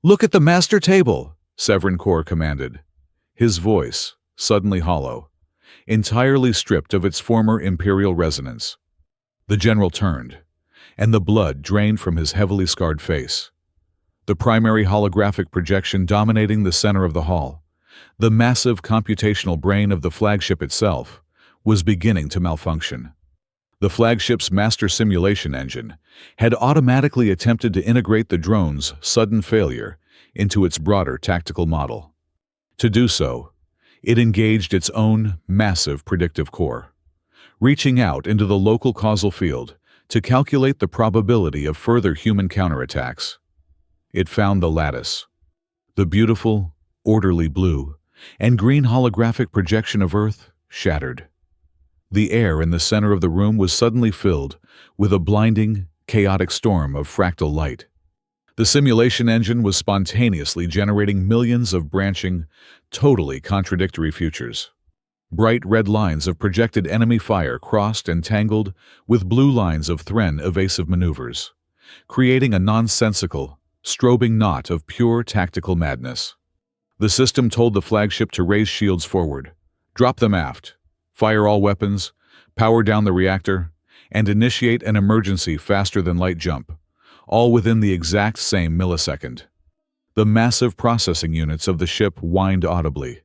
"Look at the master table," Thren Core commanded, his voice suddenly hollow, entirely stripped of its former imperial resonance. The general turned, and the blood drained from his heavily scarred face. The primary holographic projection dominating the center of the hall, the massive computational brain of the flagship itself, was beginning to malfunction. The flagship's master simulation engine had automatically attempted to integrate the drone's sudden failure into its broader tactical model. To do so, it engaged its own massive predictive core, reaching out into the local causal field to calculate the probability of further human counterattacks. It found the lattice, the beautiful, orderly blue and green holographic projection of Earth shattered. The air in the center of the room was suddenly filled with a blinding, chaotic storm of fractal light. The simulation engine was spontaneously generating millions of branching, totally contradictory futures. Bright red lines of projected enemy fire crossed and tangled with blue lines of Thren evasive maneuvers, creating a nonsensical, strobing knot of pure tactical madness. The system told the flagship to raise shields forward, drop them aft, fire all weapons, power down the reactor, and initiate an emergency faster-than-light jump, all within the exact same millisecond. The massive processing units of the ship whined audibly,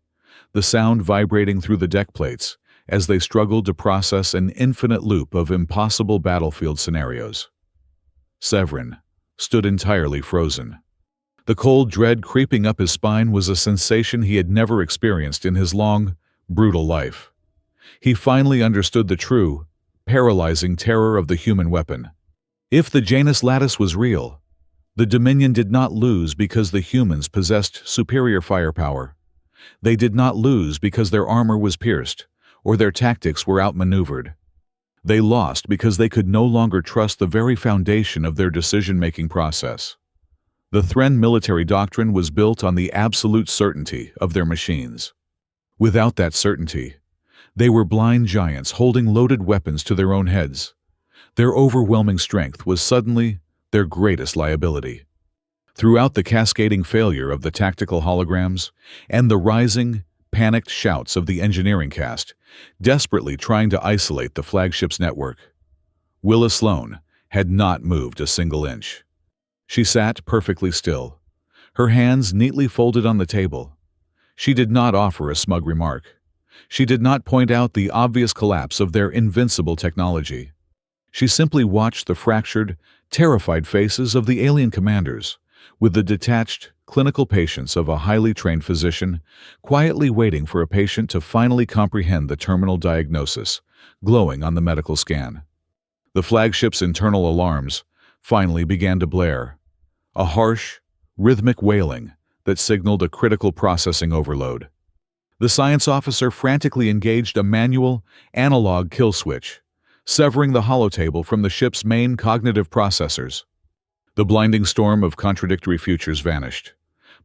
the sound vibrating through the deck plates as they struggled to process an infinite loop of impossible battlefield scenarios. Thren stood entirely frozen. The cold dread creeping up his spine was a sensation he had never experienced in his long, brutal life. He finally understood the true, paralyzing terror of the human weapon. If the Janus lattice was real, the Dominion did not lose because the humans possessed superior firepower. They did not lose because their armor was pierced or their tactics were outmaneuvered. They lost because they could no longer trust the very foundation of their decision-making process. The Thren military doctrine was built on the absolute certainty of their machines. Without that certainty, they were blind giants holding loaded weapons to their own heads. Their overwhelming strength was suddenly their greatest liability. Throughout the cascading failure of the tactical holograms and the rising, panicked shouts of the engineering cast, desperately trying to isolate the flagship's network, Willa Sloan had not moved a single inch. She sat perfectly still, her hands neatly folded on the table. She did not offer a smug remark. She did not point out the obvious collapse of their invincible technology. She simply watched the fractured, terrified faces of the alien commanders, with the detached, clinical patience of a highly trained physician, quietly waiting for a patient to finally comprehend the terminal diagnosis, glowing on the medical scan. The flagship's internal alarms finally began to blare, a harsh, rhythmic wailing that signaled a critical processing overload. The science officer frantically engaged a manual, analog kill switch, severing the holotable from the ship's main cognitive processors. The blinding storm of contradictory futures vanished,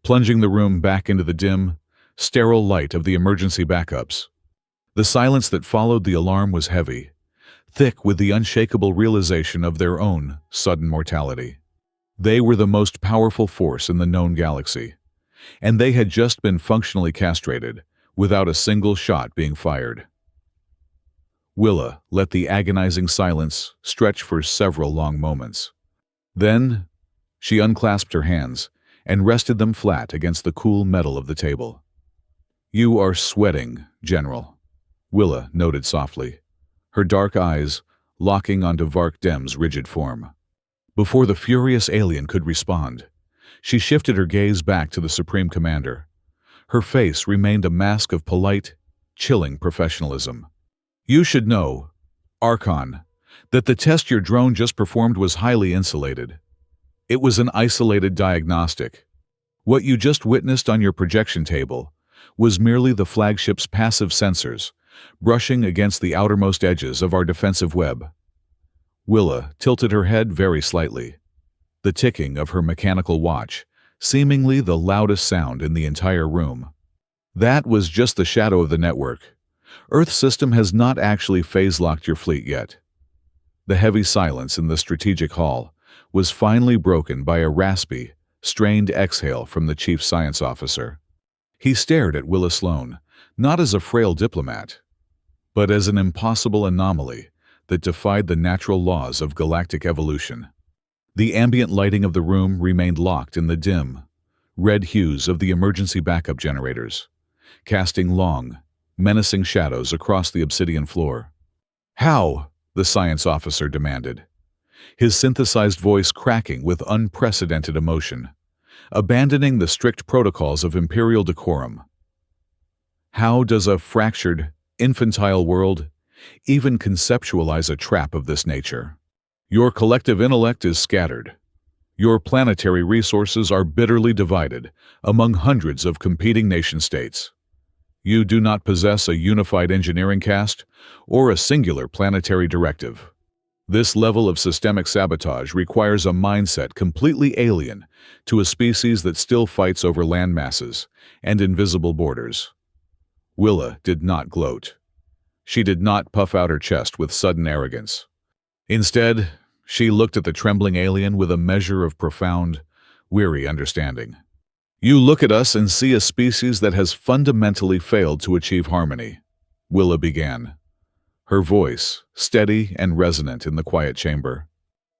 plunging the room back into the dim, sterile light of the emergency backups. The silence that followed the alarm was heavy, thick with the unshakable realization of their own sudden mortality. They were the most powerful force in the known galaxy, and they had just been functionally castrated, without a single shot being fired. Willa let the agonizing silence stretch for several long moments. Then, She unclasped her hands and rested them flat against the cool metal of the table. "You are sweating, General," Willa noted softly, her dark eyes locking onto Vark Dem's rigid form. Before the furious alien could respond, she shifted her gaze back to the Supreme Commander. Her face remained a mask of polite, chilling professionalism. "You should know, Archon, that the test your drone just performed was highly insulated. It was an isolated diagnostic. What you just witnessed on your projection table was merely the flagship's passive sensors brushing against the outermost edges of our defensive web." Willa tilted her head very slightly, the ticking of her mechanical watch seemingly the loudest sound in the entire room. "That was just the shadow of the network. Earth system has not actually phase-locked your fleet yet." The heavy silence in the strategic hall was finally broken by a raspy, strained exhale from the chief science officer. He stared at Willa Sloan, not as a frail diplomat, but as an impossible anomaly that defied the natural laws of galactic evolution. The ambient lighting of the room remained locked in the dim, red hues of the emergency backup generators, casting long, menacing shadows across the obsidian floor. "How?" the science officer demanded, his synthesized voice cracking with unprecedented emotion, abandoning the strict protocols of imperial decorum. "How does a fractured, infantile world even conceptualize a trap of this nature? Your collective intellect is scattered. Your planetary resources are bitterly divided among hundreds of competing nation-states. You do not possess a unified engineering caste or a singular planetary directive. This level of systemic sabotage requires a mindset completely alien to a species that still fights over land masses and invisible borders." Willa did not gloat. She did not puff out her chest with sudden arrogance. Instead, she looked at the trembling alien with a measure of profound, weary understanding. "You look at us and see a species that has fundamentally failed to achieve harmony," Willa began, her voice steady and resonant in the quiet chamber.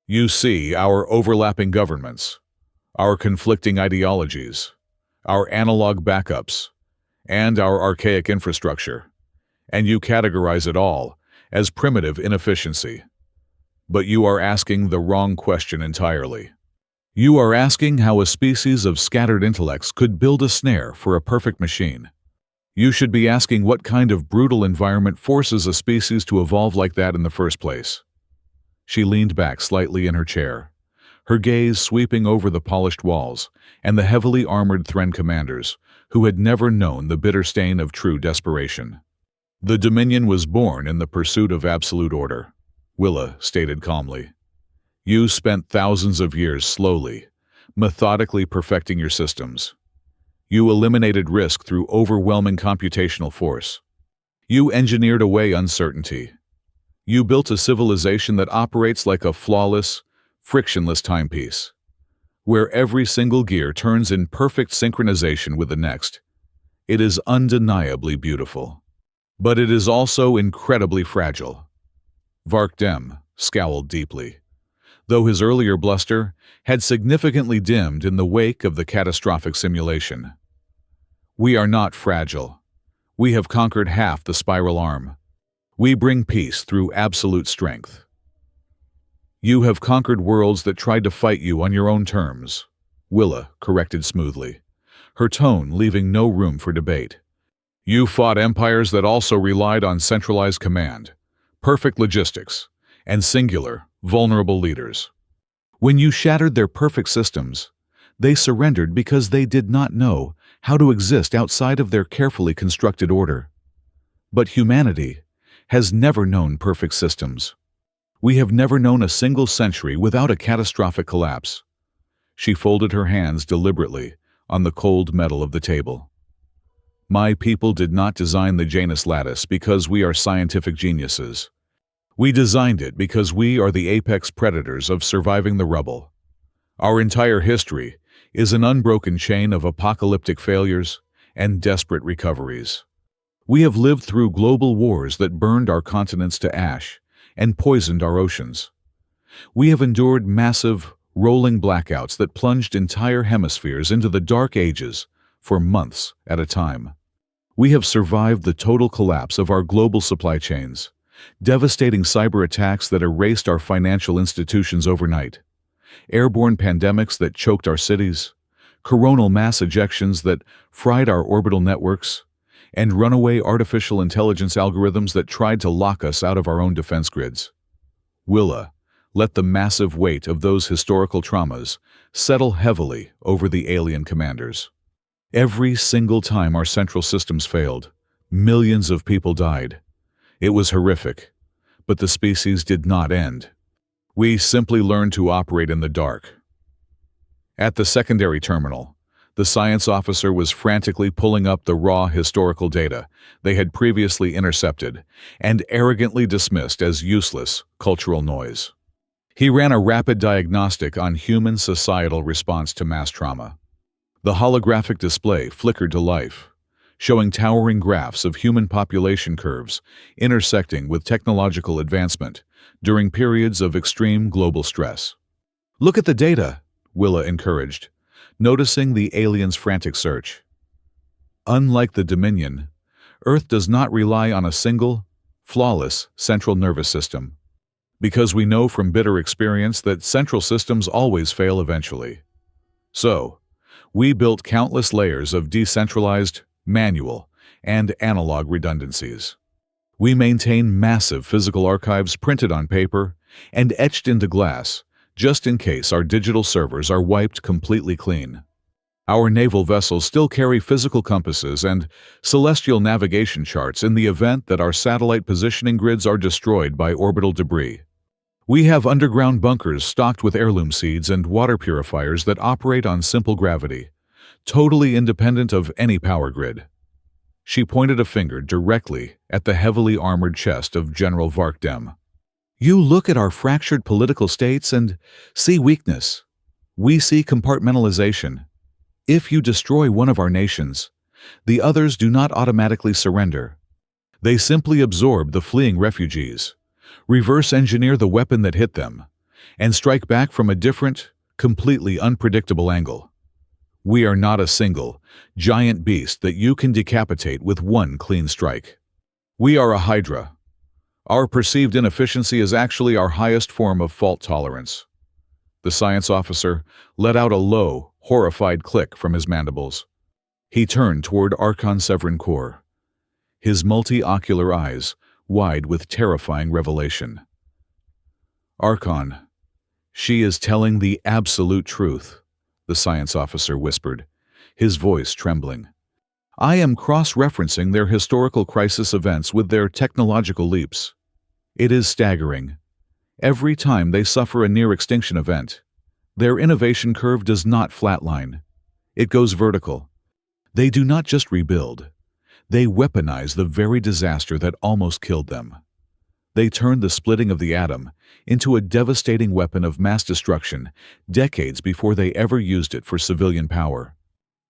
"You see our overlapping governments, our conflicting ideologies, our analog backups, and our archaic infrastructure, and you categorize it all as primitive inefficiency. But you are asking the wrong question entirely. You are asking how a species of scattered intellects could build a snare for a perfect machine. You should be asking what kind of brutal environment forces a species to evolve like that in the first place." She leaned back slightly in her chair, her gaze sweeping over the polished walls and the heavily armored Thren commanders who had never known the bitter stain of true desperation. "The Dominion was born in the pursuit of absolute order," Willa stated calmly. "You spent thousands of years slowly, methodically perfecting your systems. You eliminated risk through overwhelming computational force. You engineered away uncertainty. You built a civilization that operates like a flawless, frictionless timepiece, where every single gear turns in perfect synchronization with the next. It is undeniably beautiful. But it is also incredibly fragile." Vark Dem scowled deeply, though his earlier bluster had significantly dimmed in the wake of the catastrophic simulation. "We are not fragile. We have conquered half the spiral arm. We bring peace through absolute strength. You have conquered worlds that tried to fight you on your own terms," Willa corrected smoothly, her tone leaving no room for debate. "You fought empires that also relied on centralized command, perfect logistics, and singular, vulnerable leaders. When you shattered their perfect systems, they surrendered because they did not know how to exist outside of their carefully constructed order. But humanity has never known perfect systems. We have never known a single century without a catastrophic collapse." She folded her hands deliberately on the cold metal of the table. "My people did not design the Janus lattice because we are scientific geniuses. We designed it because we are the apex predators of surviving the rubble. Our entire history is an unbroken chain of apocalyptic failures and desperate recoveries. We have lived through global wars that burned our continents to ash and poisoned our oceans. We have endured massive, rolling blackouts that plunged entire hemispheres into the dark ages for months at a time. We have survived the total collapse of our global supply chains, devastating cyber attacks that erased our financial institutions overnight, airborne pandemics that choked our cities, coronal mass ejections that fried our orbital networks, and runaway artificial intelligence algorithms that tried to lock us out of our own defense grids. Willa, let the massive weight of those historical traumas settle heavily over the alien commanders. Every single time our central systems failed, millions of people died. It was horrific, but the species did not end. We simply learned to operate in the dark. At the secondary terminal, the science officer was frantically pulling up the raw historical data they had previously intercepted and arrogantly dismissed as useless cultural noise. He ran a rapid diagnostic on human societal response to mass trauma. The holographic display flickered to life, showing towering graphs of human population curves intersecting with technological advancement during periods of extreme global stress. "Look at the data," Willa encouraged, noticing the aliens' frantic search. Unlike the Dominion, Earth does not rely on a single, flawless central nervous system, because we know from bitter experience that central systems always fail eventually. So, we built countless layers of decentralized, manual, and analog redundancies. We maintain massive physical archives printed on paper and etched into glass, just in case our digital servers are wiped completely clean. Our naval vessels still carry physical compasses and celestial navigation charts in the event that our satellite positioning grids are destroyed by orbital debris. We have underground bunkers stocked with heirloom seeds and water purifiers that operate on simple gravity, totally independent of any power grid. She pointed a finger directly at the heavily armored chest of General Varkdem. "You look at our fractured political states and see weakness. We see compartmentalization. If you destroy one of our nations, the others do not automatically surrender. They simply absorb the fleeing refugees, reverse engineer the weapon that hit them, and strike back from a different, completely unpredictable angle. We are not a single, giant beast that you can decapitate with one clean strike. We are a hydra. Our perceived inefficiency is actually our highest form of fault tolerance." The science officer let out a low, horrified click from his mandibles. He turned toward Archon Thren Core, his multi-ocular eyes wide with terrifying revelation. "Archon, she is telling the absolute truth," the science officer whispered, his voice trembling. "I am cross-referencing their historical crisis events with their technological leaps. It is staggering. Every time they suffer a near-extinction event, their innovation curve does not flatline. It goes vertical. They do not just rebuild. They weaponize the very disaster that almost killed them. They turn the splitting of the atom into a devastating weapon of mass destruction decades before they ever used it for civilian power.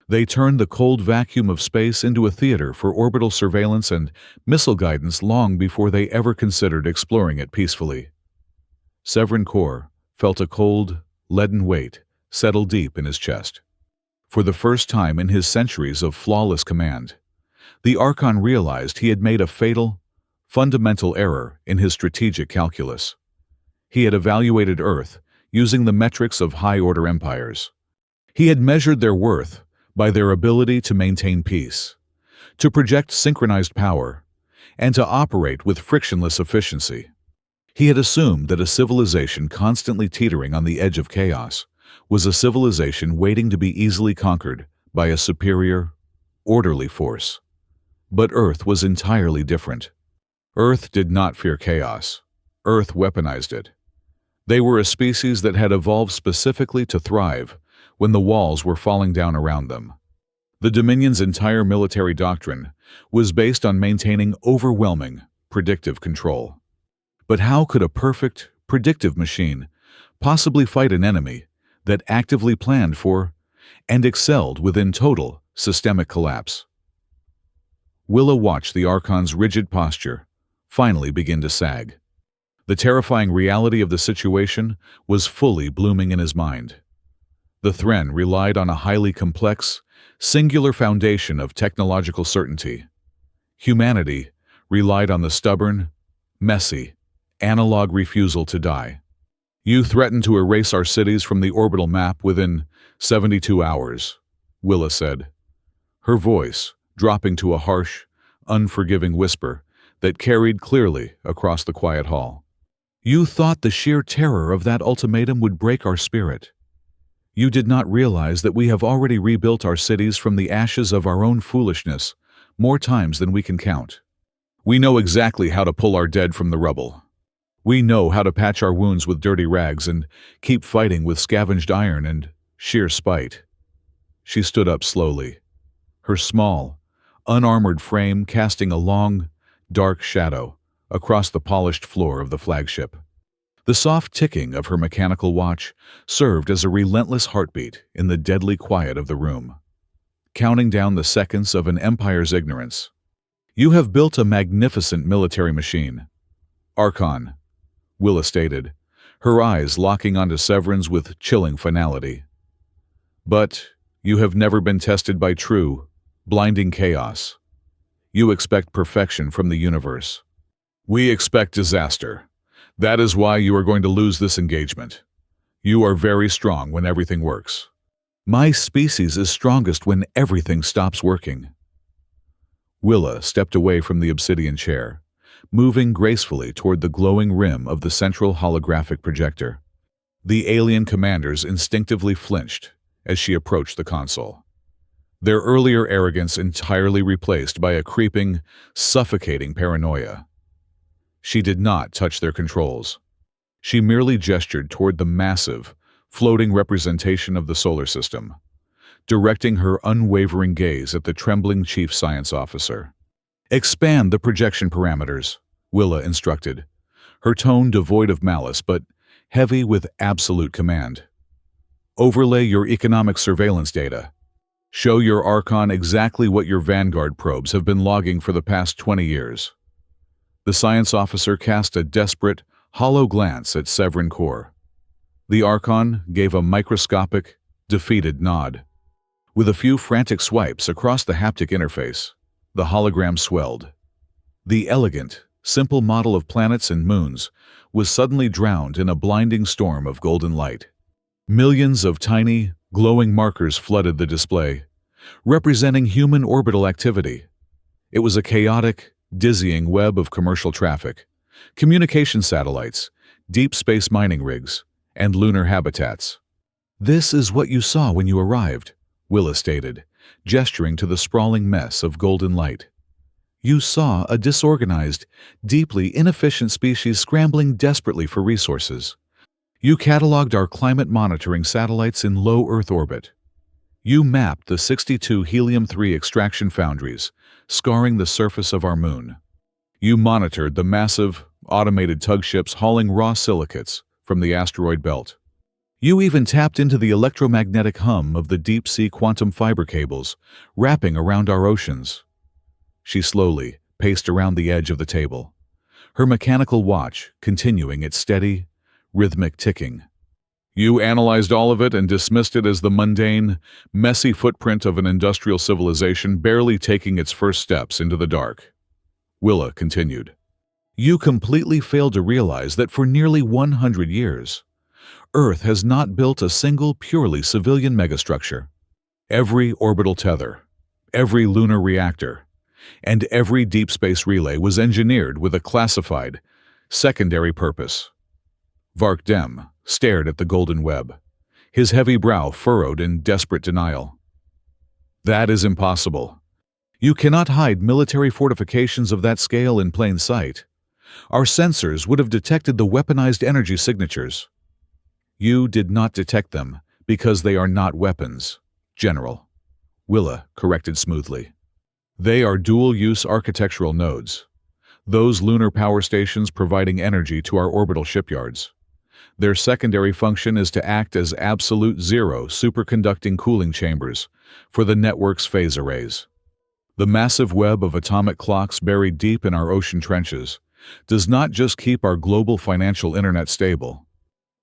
They turn the cold vacuum of space into a theater for orbital surveillance and missile guidance long before they ever considered exploring it peacefully." Thren Core felt a cold, leaden weight settle deep in his chest. For the first time in his centuries of flawless command, the Archon realized he had made a fatal, fundamental error in his strategic calculus. He had evaluated Earth using the metrics of high-order empires. He had measured their worth by their ability to maintain peace, to project synchronized power, and to operate with frictionless efficiency. He had assumed that a civilization constantly teetering on the edge of chaos was a civilization waiting to be easily conquered by a superior, orderly force. But Earth was entirely different. Earth did not fear chaos. Earth weaponized it. They were a species that had evolved specifically to thrive when the walls were falling down around them. The Dominion's entire military doctrine was based on maintaining overwhelming, predictive control. But how could a perfect, predictive machine possibly fight an enemy that actively planned for and excelled within total, systemic collapse? Willa watched the Archon's rigid posture finally begin to sag. The terrifying reality of the situation was fully blooming in his mind. The Thren relied on a highly complex, singular foundation of technological certainty. Humanity relied on the stubborn, messy, analog refusal to die. You threatened to erase our cities from the orbital map within 72 hours, Willa said, her voice dropping to a harsh, unforgiving whisper that carried clearly across the quiet hall. You thought the sheer terror of that ultimatum would break our spirit. You did not realize that we have already rebuilt our cities from the ashes of our own foolishness more times than we can count. We know exactly how to pull our dead from the rubble. We know how to patch our wounds with dirty rags and keep fighting with scavenged iron and sheer spite. She stood up slowly, her small, unarmored frame casting a long, dark shadow across the polished floor of the flagship. The soft ticking of her mechanical watch served as a relentless heartbeat in the deadly quiet of the room, counting down the seconds of an empire's ignorance. You have built a magnificent military machine. Archon, Willa stated, her eyes locking onto Severin's with chilling finality. But you have never been tested by true, blinding chaos. You expect perfection from the universe. We expect disaster. That is why you are going to lose this engagement. You are very strong when everything works. My species is strongest when everything stops working. Willa stepped away from the obsidian chair, moving gracefully toward the glowing rim of the central holographic projector. The alien commanders instinctively flinched as she approached the console, their earlier arrogance entirely replaced by a creeping, suffocating paranoia. She did not touch their controls. She merely gestured toward the massive, floating representation of the solar system, directing her unwavering gaze at the trembling chief science officer. Expand the projection parameters, Willa instructed, her tone devoid of malice but heavy with absolute command. Overlay your economic surveillance data. Show your Archon exactly what your Vanguard probes have been logging for the past 20 years. The science officer cast a desperate, hollow glance at Severin Core. The Archon gave a microscopic, defeated nod. With a few frantic swipes across the haptic interface, the hologram swelled. The elegant, simple model of planets and moons was suddenly drowned in a blinding storm of golden light. Millions of tiny, glowing markers flooded the display, representing human orbital activity. It was a chaotic, dizzying web of commercial traffic, communication satellites, deep space mining rigs, and lunar habitats. This is what you saw when you arrived, Willa stated, gesturing to the sprawling mess of golden light. You saw a disorganized, deeply inefficient species scrambling desperately for resources. You cataloged our climate monitoring satellites in low Earth orbit. You mapped the 62 helium-3 extraction foundries, scarring the surface of our moon. You monitored the massive, automated tug ships hauling raw silicates from the asteroid belt. You even tapped into the electromagnetic hum of the deep-sea quantum fiber cables wrapping around our oceans. She slowly paced around the edge of the table, her mechanical watch continuing its steady, rhythmic ticking. You analyzed all of it and dismissed it as the mundane, messy footprint of an industrial civilization barely taking its first steps into the dark. Willa continued. You completely failed to realize that for nearly 100 years, Earth has not built a single purely civilian megastructure. Every orbital tether, every lunar reactor, and every deep space relay was engineered with a classified, secondary purpose. Vark Dem stared at the golden web, his heavy brow furrowed in desperate denial. That is impossible. You cannot hide military fortifications of that scale in plain sight. Our sensors would have detected the weaponized energy signatures. You did not detect them because they are not weapons, General, Willa corrected smoothly. They are dual-use architectural nodes, those lunar power stations providing energy to our orbital shipyards. Their secondary function is to act as absolute zero superconducting cooling chambers for the network's phase arrays. The massive web of atomic clocks buried deep in our ocean trenches does not just keep our global financial internet stable.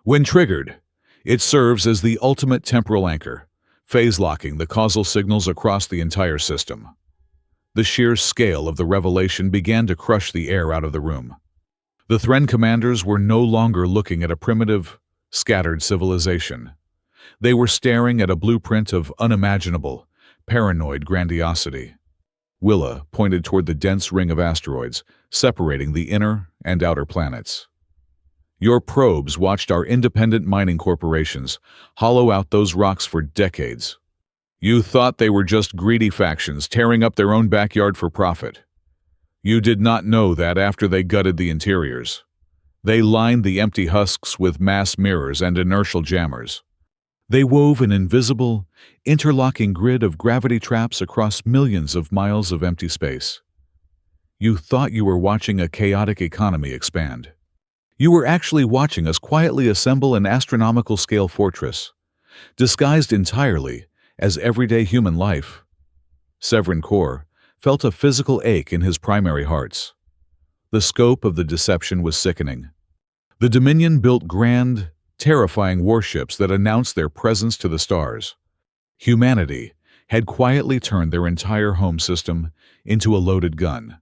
When triggered, it serves as the ultimate temporal anchor, phase-locking the causal signals across the entire system. The sheer scale of the revelation began to crush the air out of the room. The Thren commanders were no longer looking at a primitive, scattered civilization. They were staring at a blueprint of unimaginable, paranoid grandiosity. Willa pointed toward the dense ring of asteroids, separating the inner and outer planets. Your probes watched our independent mining corporations hollow out those rocks for decades. You thought they were just greedy factions tearing up their own backyard for profit. You did not know that after they gutted the interiors, they lined the empty husks with mass mirrors and inertial jammers. They wove an invisible, interlocking grid of gravity traps across millions of miles of empty space. You thought you were watching a chaotic economy expand. You were actually watching us quietly assemble an astronomical-scale fortress, disguised entirely as everyday human life. Severin Core felt a physical ache in his primary hearts. The scope of the deception was sickening. The Dominion built grand, terrifying warships that announced their presence to the stars. Humanity had quietly turned their entire home system into a loaded gun,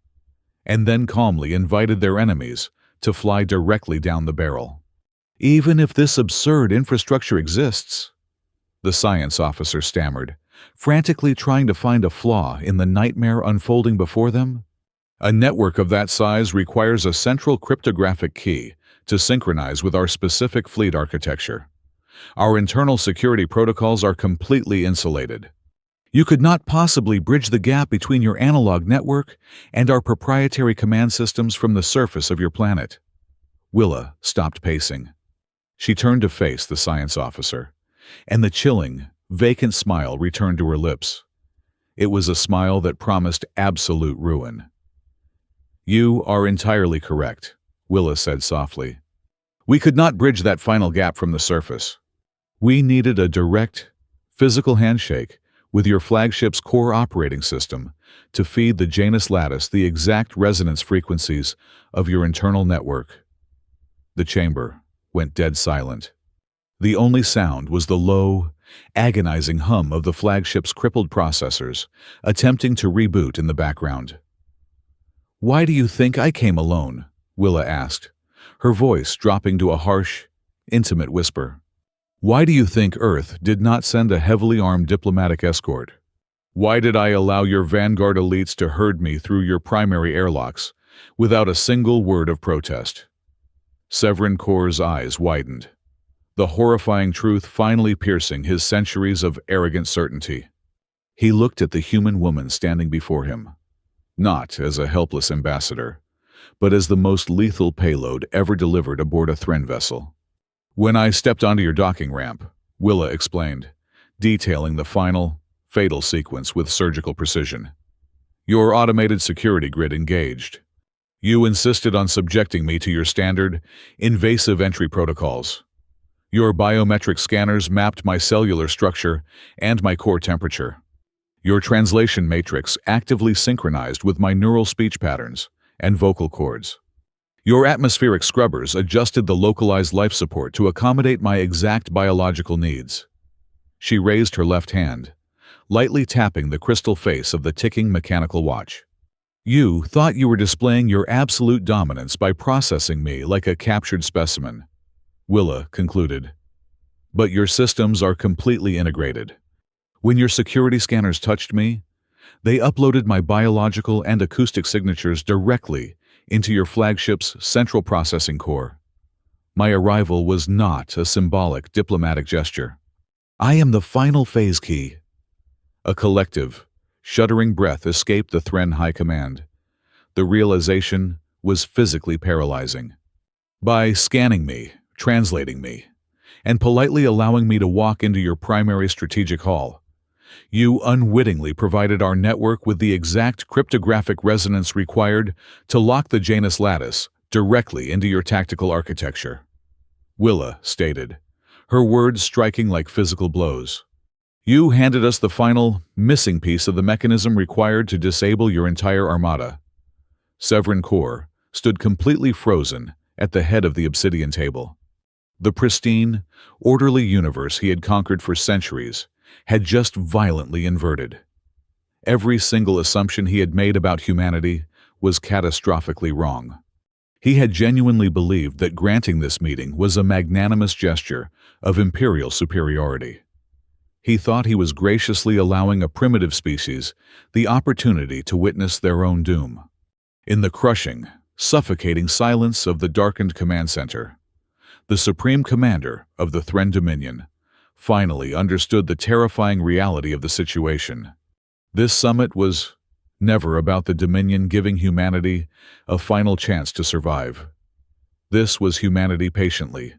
and then calmly invited their enemies to fly directly down the barrel. Even if this absurd infrastructure exists, the science officer stammered, frantically trying to find a flaw in the nightmare unfolding before them. A network of that size requires a central cryptographic key to synchronize with our specific fleet architecture. Our internal security protocols are completely insulated. You could not possibly bridge the gap between your analog network and our proprietary command systems from the surface of your planet. Willa stopped pacing. She turned to face the science officer, and the chilling, vacant smile returned to her lips. It was a smile that promised absolute ruin. "You are entirely correct," Willa said softly. "We could not bridge that final gap from the surface. We needed a direct, physical handshake with your flagship's core operating system to feed the Janus lattice the exact resonance frequencies of your internal network." The chamber went dead silent. The only sound was the low, agonizing hum of the flagship's crippled processors attempting to reboot in the background. "Why do you think I came alone?" Willa asked, her voice dropping to a harsh, intimate whisper. "Why do you think Earth did not send a heavily armed diplomatic escort? Why did I allow your vanguard elites to herd me through your primary airlocks without a single word of protest?" Severin Core's eyes widened, the horrifying truth finally piercing his centuries of arrogant certainty. He looked at the human woman standing before him, not as a helpless ambassador, but as the most lethal payload ever delivered aboard a Thren vessel. "When I stepped onto your docking ramp," Willa explained, detailing the final, fatal sequence with surgical precision, "your automated security grid engaged. You insisted on subjecting me to your standard, invasive entry protocols. Your biometric scanners mapped my cellular structure and my core temperature. Your translation matrix actively synchronized with my neural speech patterns and vocal cords. Your atmospheric scrubbers adjusted the localized life support to accommodate my exact biological needs." She raised her left hand, lightly tapping the crystal face of the ticking mechanical watch. "You thought you were displaying your absolute dominance by processing me like a captured specimen," Willa concluded. "But your systems are completely integrated. When your security scanners touched me, they uploaded my biological and acoustic signatures directly into your flagship's central processing core. My arrival was not a symbolic diplomatic gesture. I am the final phase key." A collective, shuddering breath escaped the Thren High Command. The realization was physically paralyzing. By scanning me, translating me, and politely allowing me to walk into your primary strategic hall, you unwittingly provided our network with the exact cryptographic resonance required to lock the Janus lattice directly into your tactical architecture," Willa stated, her words striking like physical blows. "You handed us the final, missing piece of the mechanism required to disable your entire armada." Severin Core stood completely frozen at the head of the obsidian table. The pristine, orderly universe he had conquered for centuries had just violently inverted. Every single assumption he had made about humanity was catastrophically wrong. He had genuinely believed that granting this meeting was a magnanimous gesture of imperial superiority. He thought he was graciously allowing a primitive species the opportunity to witness their own doom. In the crushing, suffocating silence of the darkened command center, the supreme commander of the Thren Dominion finally understood the terrifying reality of the situation. This summit was never about the Dominion giving humanity a final chance to survive. This was humanity patiently,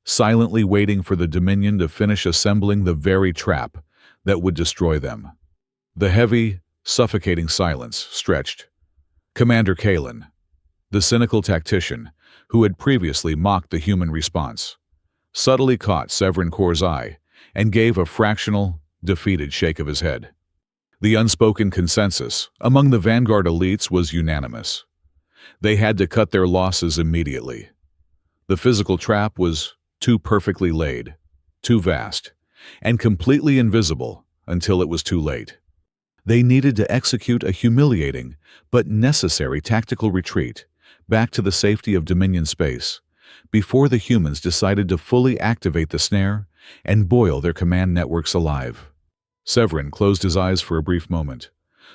silently waiting for the Dominion to finish assembling the very trap that would destroy them. The heavy, suffocating silence stretched. Commander Kalen, the cynical tactician who had previously mocked the human response, subtly caught Severin Kor's eye and gave a fractional, defeated shake of his head. The unspoken consensus among the vanguard elites was unanimous. They had to cut their losses immediately. The physical trap was too perfectly laid, too vast, and completely invisible until it was too late. They needed to execute a humiliating but necessary tactical retreat back to the safety of Dominion space before the humans decided to fully activate the snare and boil their command networks alive. Severin closed his eyes for a brief moment,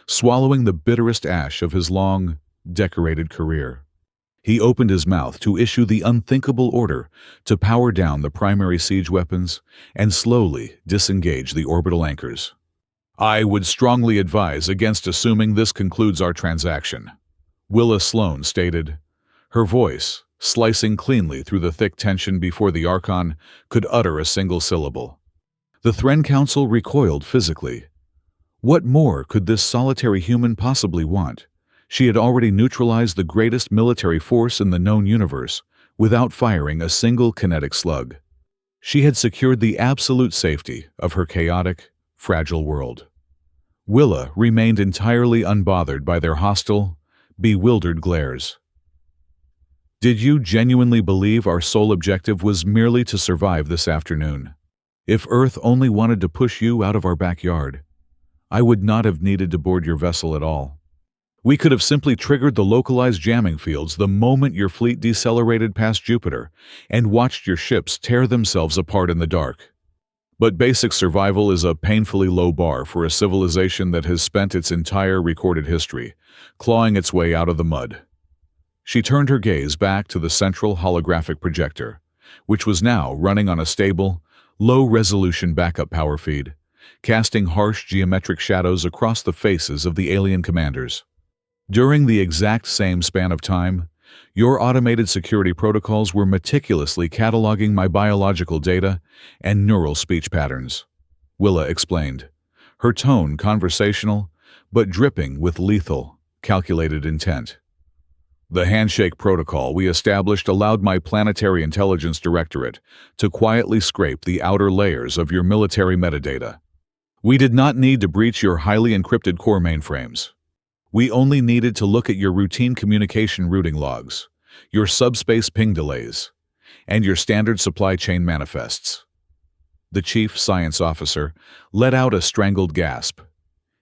swallowing the bitterest ash of his long, decorated career. He opened his mouth to issue the unthinkable order to power down the primary siege weapons and slowly disengage the orbital anchors. "I would strongly advise against assuming this concludes our transaction," Willa Sloan stated, her voice slicing cleanly through the thick tension before the Archon could utter a single syllable. The Thren Council recoiled physically. What more could this solitary human possibly want? She had already neutralized the greatest military force in the known universe without firing a single kinetic slug. She had secured the absolute safety of her chaotic, fragile world. Willa remained entirely unbothered by their hostile, bewildered glares. "Did you genuinely believe our sole objective was merely to survive this afternoon? If Earth only wanted to push you out of our backyard, I would not have needed to board your vessel at all. We could have simply triggered the localized jamming fields the moment your fleet decelerated past Jupiter and watched your ships tear themselves apart in the dark. But basic survival is a painfully low bar for a civilization that has spent its entire recorded history clawing its way out of the mud." She turned her gaze back to the central holographic projector, which was now running on a stable, low-resolution backup power feed, casting harsh geometric shadows across the faces of the alien commanders. "During the exact same span of time, your automated security protocols were meticulously cataloging my biological data and neural speech patterns," Willa explained, her tone conversational but dripping with lethal, calculated intent. "The handshake protocol we established allowed my Planetary Intelligence Directorate to quietly scrape the outer layers of your military metadata. We did not need to breach your highly encrypted core mainframes. We only needed to look at your routine communication routing logs, your subspace ping delays, and your standard supply chain manifests." The chief science officer let out a strangled gasp,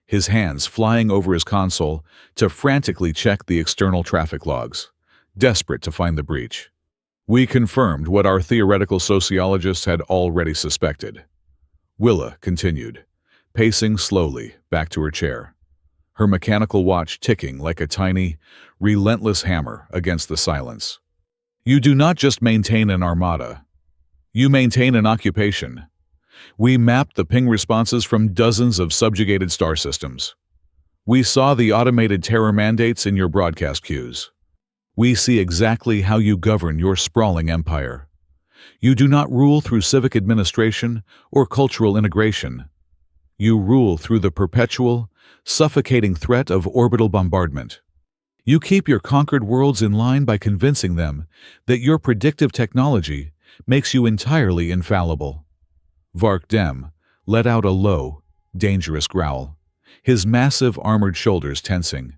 his hands flying over his console to frantically check the external traffic logs, desperate to find the breach. "We confirmed what our theoretical sociologists had already suspected," Willa continued, pacing slowly back to her chair, her mechanical watch ticking like a tiny, relentless hammer against the silence. "You do not just maintain an armada. You maintain an occupation. We mapped the ping responses from dozens of subjugated star systems. We saw the automated terror mandates in your broadcast queues. We see exactly how you govern your sprawling empire. You do not rule through civic administration or cultural integration. You rule through the perpetual, suffocating threat of orbital bombardment. You keep your conquered worlds in line by convincing them that your predictive technology makes you entirely infallible." Vark Dem let out a low, dangerous growl, his massive armored shoulders tensing.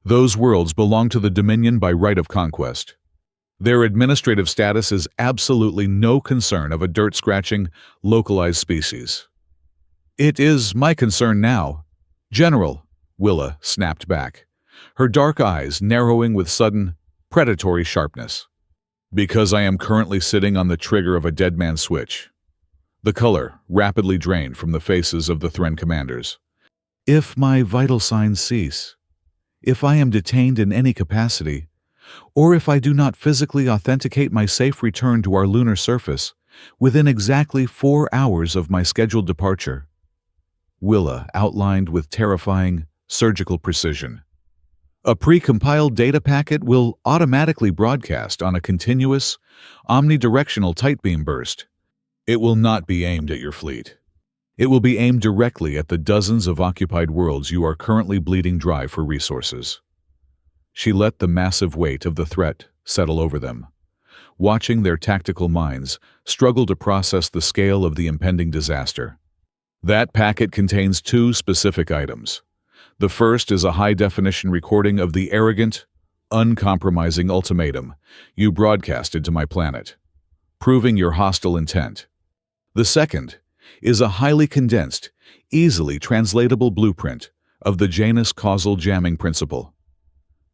Those worlds belong to the Dominion by right of conquest. Their administrative status is absolutely no concern of a dirt-scratching, localized species. It is my concern now, General, Willa snapped back, her dark eyes narrowing with sudden, predatory sharpness. Because I am currently sitting on the trigger of a dead man's switch. The color rapidly drained from the faces of the Thren commanders. If my vital signs cease, if I am detained in any capacity, or if I do not physically authenticate my safe return to our lunar surface within exactly 4 hours of my scheduled departure, Willa outlined with terrifying, surgical precision. A pre-compiled data packet will automatically broadcast on a continuous, omnidirectional tight beam burst. It will not be aimed at your fleet. It will be aimed directly at the dozens of occupied worlds you are currently bleeding dry for resources. She let the massive weight of the threat settle over them, watching their tactical minds struggle to process the scale of the impending disaster. That packet contains 2 specific items. The first is a high-definition recording of the arrogant, uncompromising ultimatum you broadcasted to my planet, proving your hostile intent. The second is a highly condensed, easily translatable blueprint of the Janus causal jamming principle.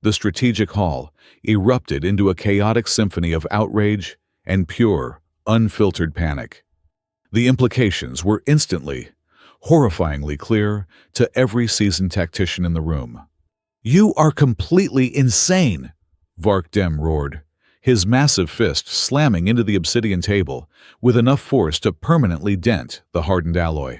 The strategic hall erupted into a chaotic symphony of outrage and pure, unfiltered panic. The implications were instantly, horrifyingly clear to every seasoned tactician in the room. "You are completely insane!" Vark Dem roared, his massive fist slamming into the obsidian table with enough force to permanently dent the hardened alloy.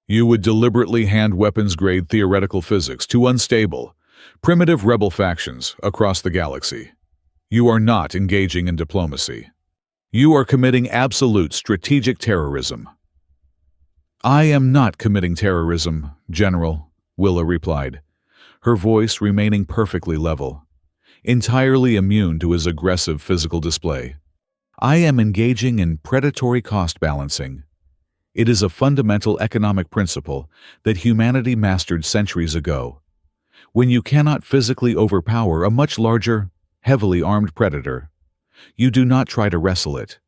"You would deliberately hand weapons-grade theoretical physics to unstable, primitive rebel factions across the galaxy. You are not engaging in diplomacy. You are committing absolute strategic terrorism." "I am not committing terrorism, General," Willa replied, her voice remaining perfectly level, entirely immune to his aggressive physical display. "I am engaging in predatory cost balancing. It is a fundamental economic principle that humanity mastered centuries ago. When you cannot physically overpower a much larger, heavily armed predator, you do not try to wrestle it.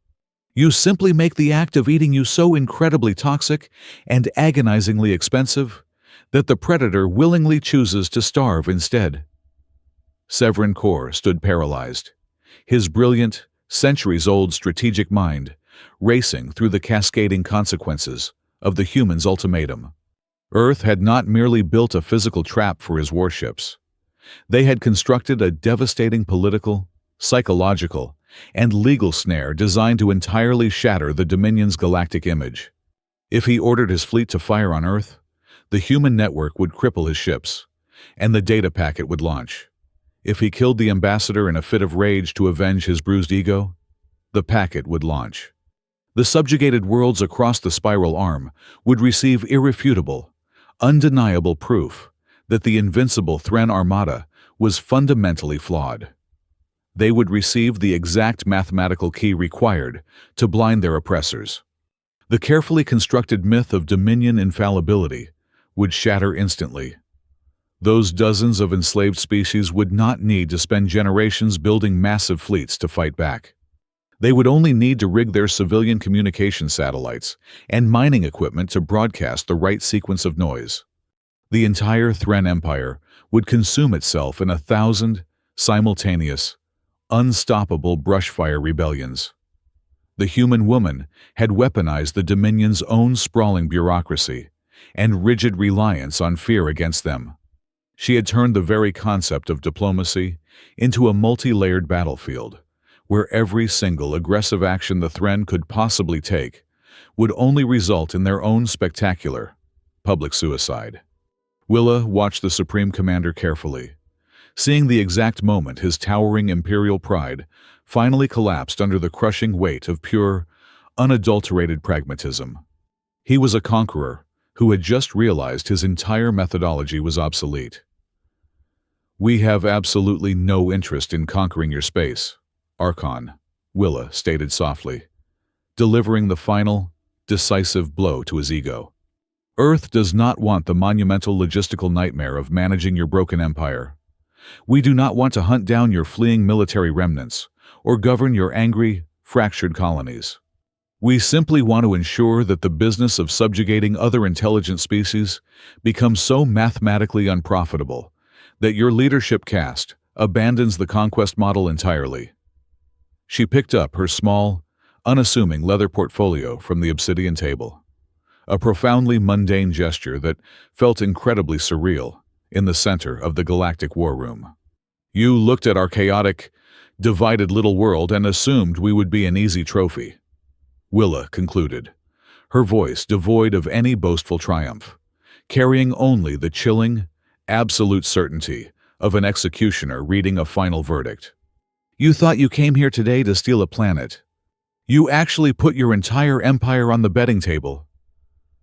You simply make the act of eating you so incredibly toxic and agonizingly expensive that the predator willingly chooses to starve instead." Severin Kor stood paralyzed, his brilliant, centuries-old strategic mind racing through the cascading consequences of the human's ultimatum. Earth had not merely built a physical trap for his warships. They had constructed a devastating political, psychological, and legal snare designed to entirely shatter the Dominion's galactic image. If he ordered his fleet to fire on Earth, the human network would cripple his ships, and the data packet would launch. If he killed the ambassador in a fit of rage to avenge his bruised ego, the packet would launch. The subjugated worlds across the spiral arm would receive irrefutable, undeniable proof that the invincible Thren Armada was fundamentally flawed. They would receive the exact mathematical key required to blind their oppressors. The carefully constructed myth of Dominion infallibility would shatter instantly. Those dozens of enslaved species would not need to spend generations building massive fleets to fight back. They would only need to rig their civilian communication satellites and mining equipment to broadcast the right sequence of noise. The entire Thren Empire would consume itself in 1,000 simultaneous, unstoppable brushfire rebellions. The human woman had weaponized the Dominion's own sprawling bureaucracy and rigid reliance on fear against them. She had turned the very concept of diplomacy into a multi-layered battlefield, where every single aggressive action the Thren could possibly take would only result in their own spectacular, public suicide. Willa watched the Supreme Commander carefully, seeing the exact moment his towering imperial pride finally collapsed under the crushing weight of pure, unadulterated pragmatism. He was a conqueror who had just realized his entire methodology was obsolete. "We have absolutely no interest in conquering your space, Archon," Willa stated softly, delivering the final, decisive blow to his ego. "Earth does not want the monumental logistical nightmare of managing your broken empire. We do not want to hunt down your fleeing military remnants or govern your angry, fractured colonies. We simply want to ensure that the business of subjugating other intelligent species becomes so mathematically unprofitable that your leadership caste abandons the conquest model entirely." She picked up her small, unassuming leather portfolio from the obsidian table, a profoundly mundane gesture that felt incredibly surreal in the center of the galactic war room. "You looked at our chaotic, divided little world and assumed we would be an easy trophy," Willa concluded, her voice devoid of any boastful triumph, carrying only the chilling, absolute certainty of an executioner reading a final verdict. "You thought you came here today to steal a planet. You actually put your entire empire on the betting table."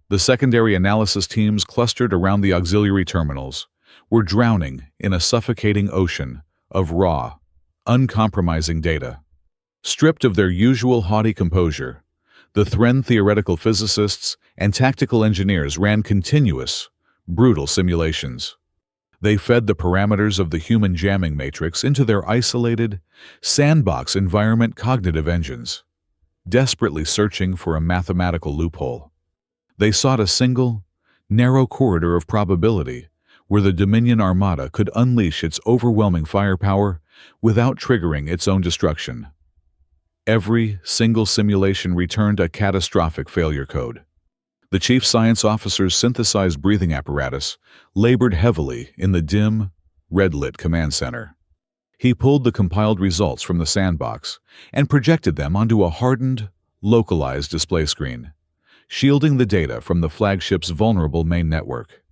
The secondary analysis teams clustered around the auxiliary terminals were drowning in a suffocating ocean of raw, uncompromising data. Stripped of their usual haughty composure, the Thren theoretical physicists and tactical engineers ran continuous, brutal simulations. They fed the parameters of the human jamming matrix into their isolated, sandbox environment cognitive engines, desperately searching for a mathematical loophole. They sought a single, narrow corridor of probability where the Dominion Armada could unleash its overwhelming firepower without triggering its own destruction. Every single simulation returned a catastrophic failure code. The chief science officer's synthesized breathing apparatus labored heavily in the dim, red-lit command center. He pulled the compiled results from the sandbox and projected them onto a hardened, localized display screen, shielding the data from the flagship's vulnerable main network.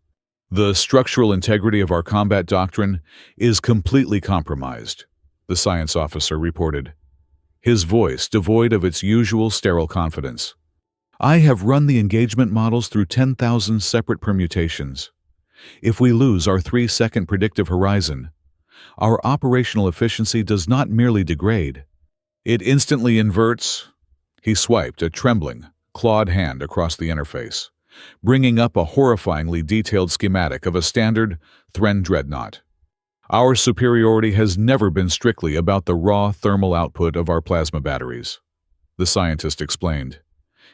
"The structural integrity of our combat doctrine is completely compromised," the science officer reported, his voice devoid of its usual sterile confidence. "I have run the engagement models through 10,000 separate permutations. If we lose our 3-second predictive horizon, our operational efficiency does not merely degrade. It instantly inverts." He swiped a trembling, clawed hand across the interface, bringing up a horrifyingly detailed schematic of a standard Thren dreadnought. "Our superiority has never been strictly about the raw thermal output of our plasma batteries," the scientist explained,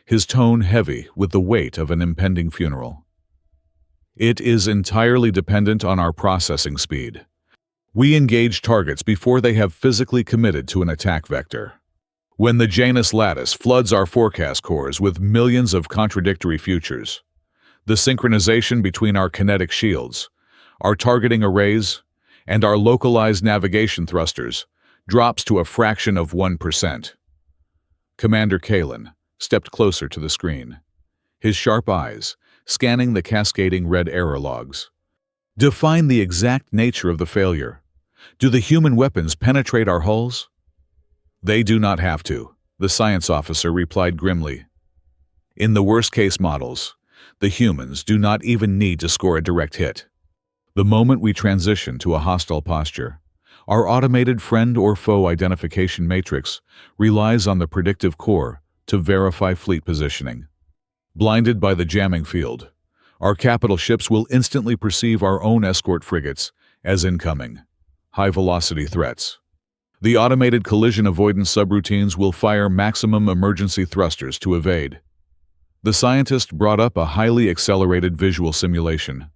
his tone heavy with the weight of an impending funeral. "It is entirely dependent on our processing speed. We engage targets before they have physically committed to an attack vector. When the Janus lattice floods our forecast cores with millions of contradictory futures, the synchronization between our kinetic shields, our targeting arrays, and our localized navigation thrusters drops to a fraction of 1%. Commander Kalen stepped closer to the screen, his sharp eyes scanning the cascading red error logs. "Define the exact nature of the failure. Do the human weapons penetrate our hulls?" "They do not have to," the science officer replied grimly. "In the worst-case models, the humans do not even need to score a direct hit. The moment we transition to a hostile posture, our automated friend or foe identification matrix relies on the predictive core to verify fleet positioning. Blinded by the jamming field, our capital ships will instantly perceive our own escort frigates as incoming, high-velocity threats. The automated collision avoidance subroutines will fire maximum emergency thrusters to evade." The scientist brought up a highly accelerated visual simulation.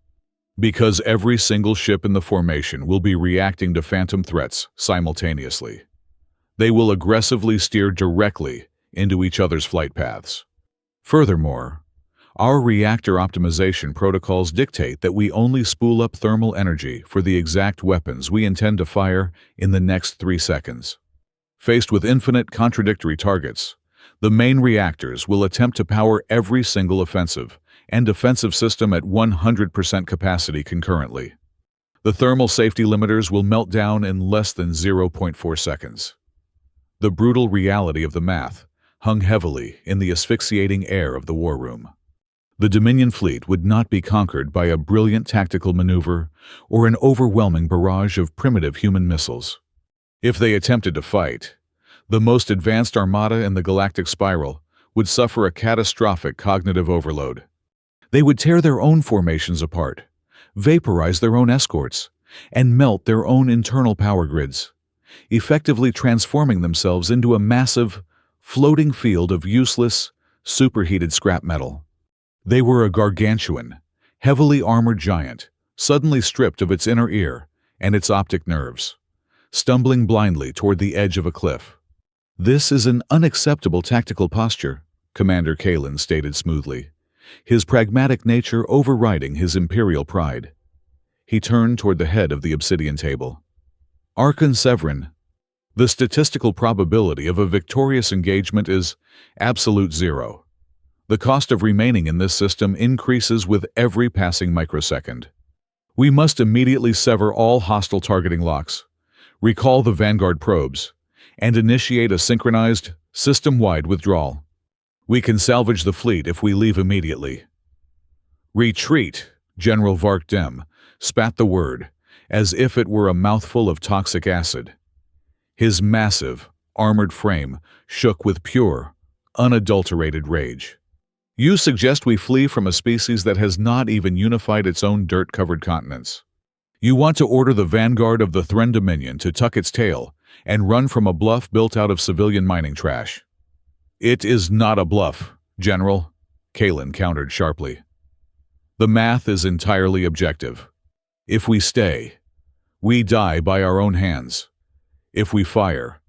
"Because every single ship in the formation will be reacting to phantom threats simultaneously. They will aggressively steer directly into each other's flight paths. Furthermore, our reactor optimization protocols dictate that we only spool up thermal energy for the exact weapons we intend to fire in the next 3 seconds. Faced with infinite contradictory targets, the main reactors will attempt to power every single offensive and defensive system at 100% capacity concurrently. The thermal safety limiters will melt down in less than 0.4 seconds. The brutal reality of the math hung heavily in the asphyxiating air of the war room. The Dominion fleet would not be conquered by a brilliant tactical maneuver or an overwhelming barrage of primitive human missiles. If they attempted to fight, the most advanced armada in the galactic spiral would suffer a catastrophic cognitive overload. They would tear their own formations apart, vaporize their own escorts, and melt their own internal power grids, effectively transforming themselves into a massive, floating field of useless, superheated scrap metal. They were a gargantuan, heavily armored giant, suddenly stripped of its inner ear and its optic nerves, stumbling blindly toward the edge of a cliff. "This is an unacceptable tactical posture," Commander Kalen stated smoothly, his pragmatic nature overriding his imperial pride. He turned toward the head of the obsidian table. "Archon Severin, the statistical probability of a victorious engagement is absolute zero. The cost of remaining in this system increases with every passing microsecond. We must immediately sever all hostile targeting locks, recall the Vanguard probes, and initiate a synchronized, system-wide withdrawal. We can salvage the fleet if we leave immediately." "Retreat," General Vark Dem spat the word, as if it were a mouthful of toxic acid. His massive, armored frame shook with pure, unadulterated rage. "You suggest we flee from a species that has not even unified its own dirt-covered continents. You want to order the vanguard of the Thren Dominion to tuck its tail and run from a bluff built out of civilian mining trash." "It is not a bluff, General," Kalen countered sharply. "The math is entirely objective. If we stay, we die by our own hands. If we fire,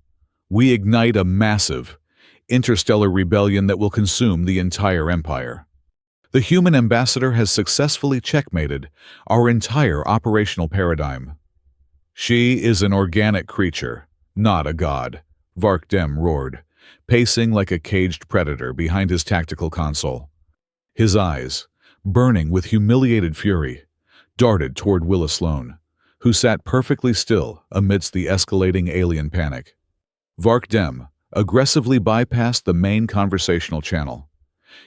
we ignite a massive, interstellar rebellion that will consume the entire empire. The human ambassador has successfully checkmated our entire operational paradigm." "She is an organic creature, not a god," Vark Dem roared, pacing like a caged predator behind his tactical console. His eyes, burning with humiliated fury, darted toward Willa Sloan, who sat perfectly still amidst the escalating alien panic. Vark Dem aggressively bypassed the main conversational channel,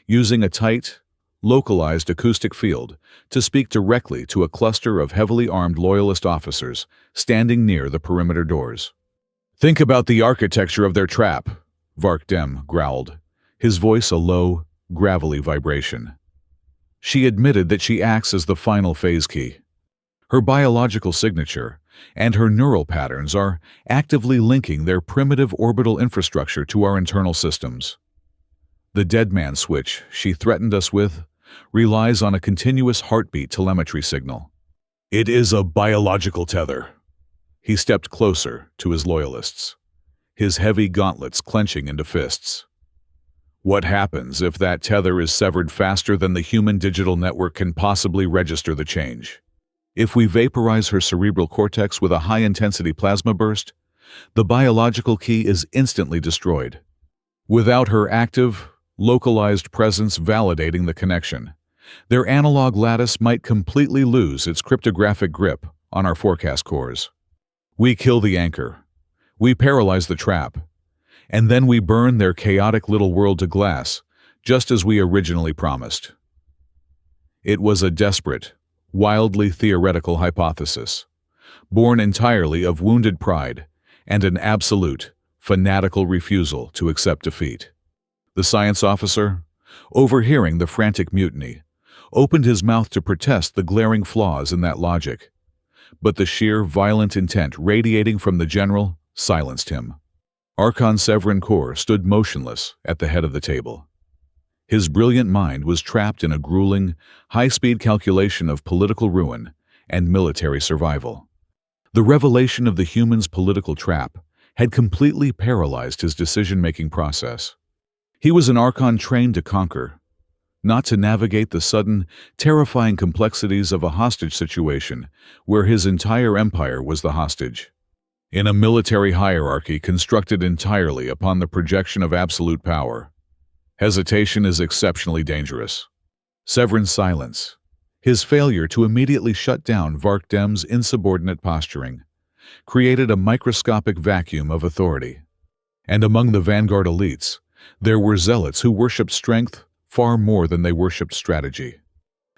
using a tight, localized acoustic field to speak directly to a cluster of heavily armed loyalist officers standing near the perimeter doors. "Think about the architecture of their trap," Vark Dem growled, his voice a low, gravelly vibration. She admitted that she acts as the final phase key. Her biological signature and her neural patterns are actively linking their primitive orbital infrastructure to our internal systems. The dead man switch she threatened us with relies on a continuous heartbeat telemetry signal. "It is a biological tether." He stepped closer to his loyalists, his heavy gauntlets clenching into fists. "What happens if that tether is severed faster than the human digital network can possibly register the change? If we vaporize her cerebral cortex with a high-intensity plasma burst, the biological key is instantly destroyed. Without her active, localized presence validating the connection, their analog lattice might completely lose its cryptographic grip on our forecast cores. We kill the anchor, we paralyze the trap, and then we burn their chaotic little world to glass, just as we originally promised." It was a desperate, wildly theoretical hypothesis, born entirely of wounded pride and an absolute, fanatical refusal to accept defeat. The science officer, overhearing the frantic mutiny, opened his mouth to protest the glaring flaws in that logic, but the sheer violent intent radiating from the general silenced him. Archon Severin Kor stood motionless at the head of the table. His brilliant mind was trapped in a grueling, high-speed calculation of political ruin and military survival. The revelation of the human's political trap had completely paralyzed his decision-making process. He was an Archon trained to conquer, not to navigate the sudden, terrifying complexities of a hostage situation where his entire empire was the hostage. In a military hierarchy constructed entirely upon the projection of absolute power, hesitation is exceptionally dangerous. Severin's silence, his failure to immediately shut down Vark Dem's insubordinate posturing, created a microscopic vacuum of authority. And among the Vanguard elites, there were zealots who worshipped strength far more than they worshipped strategy.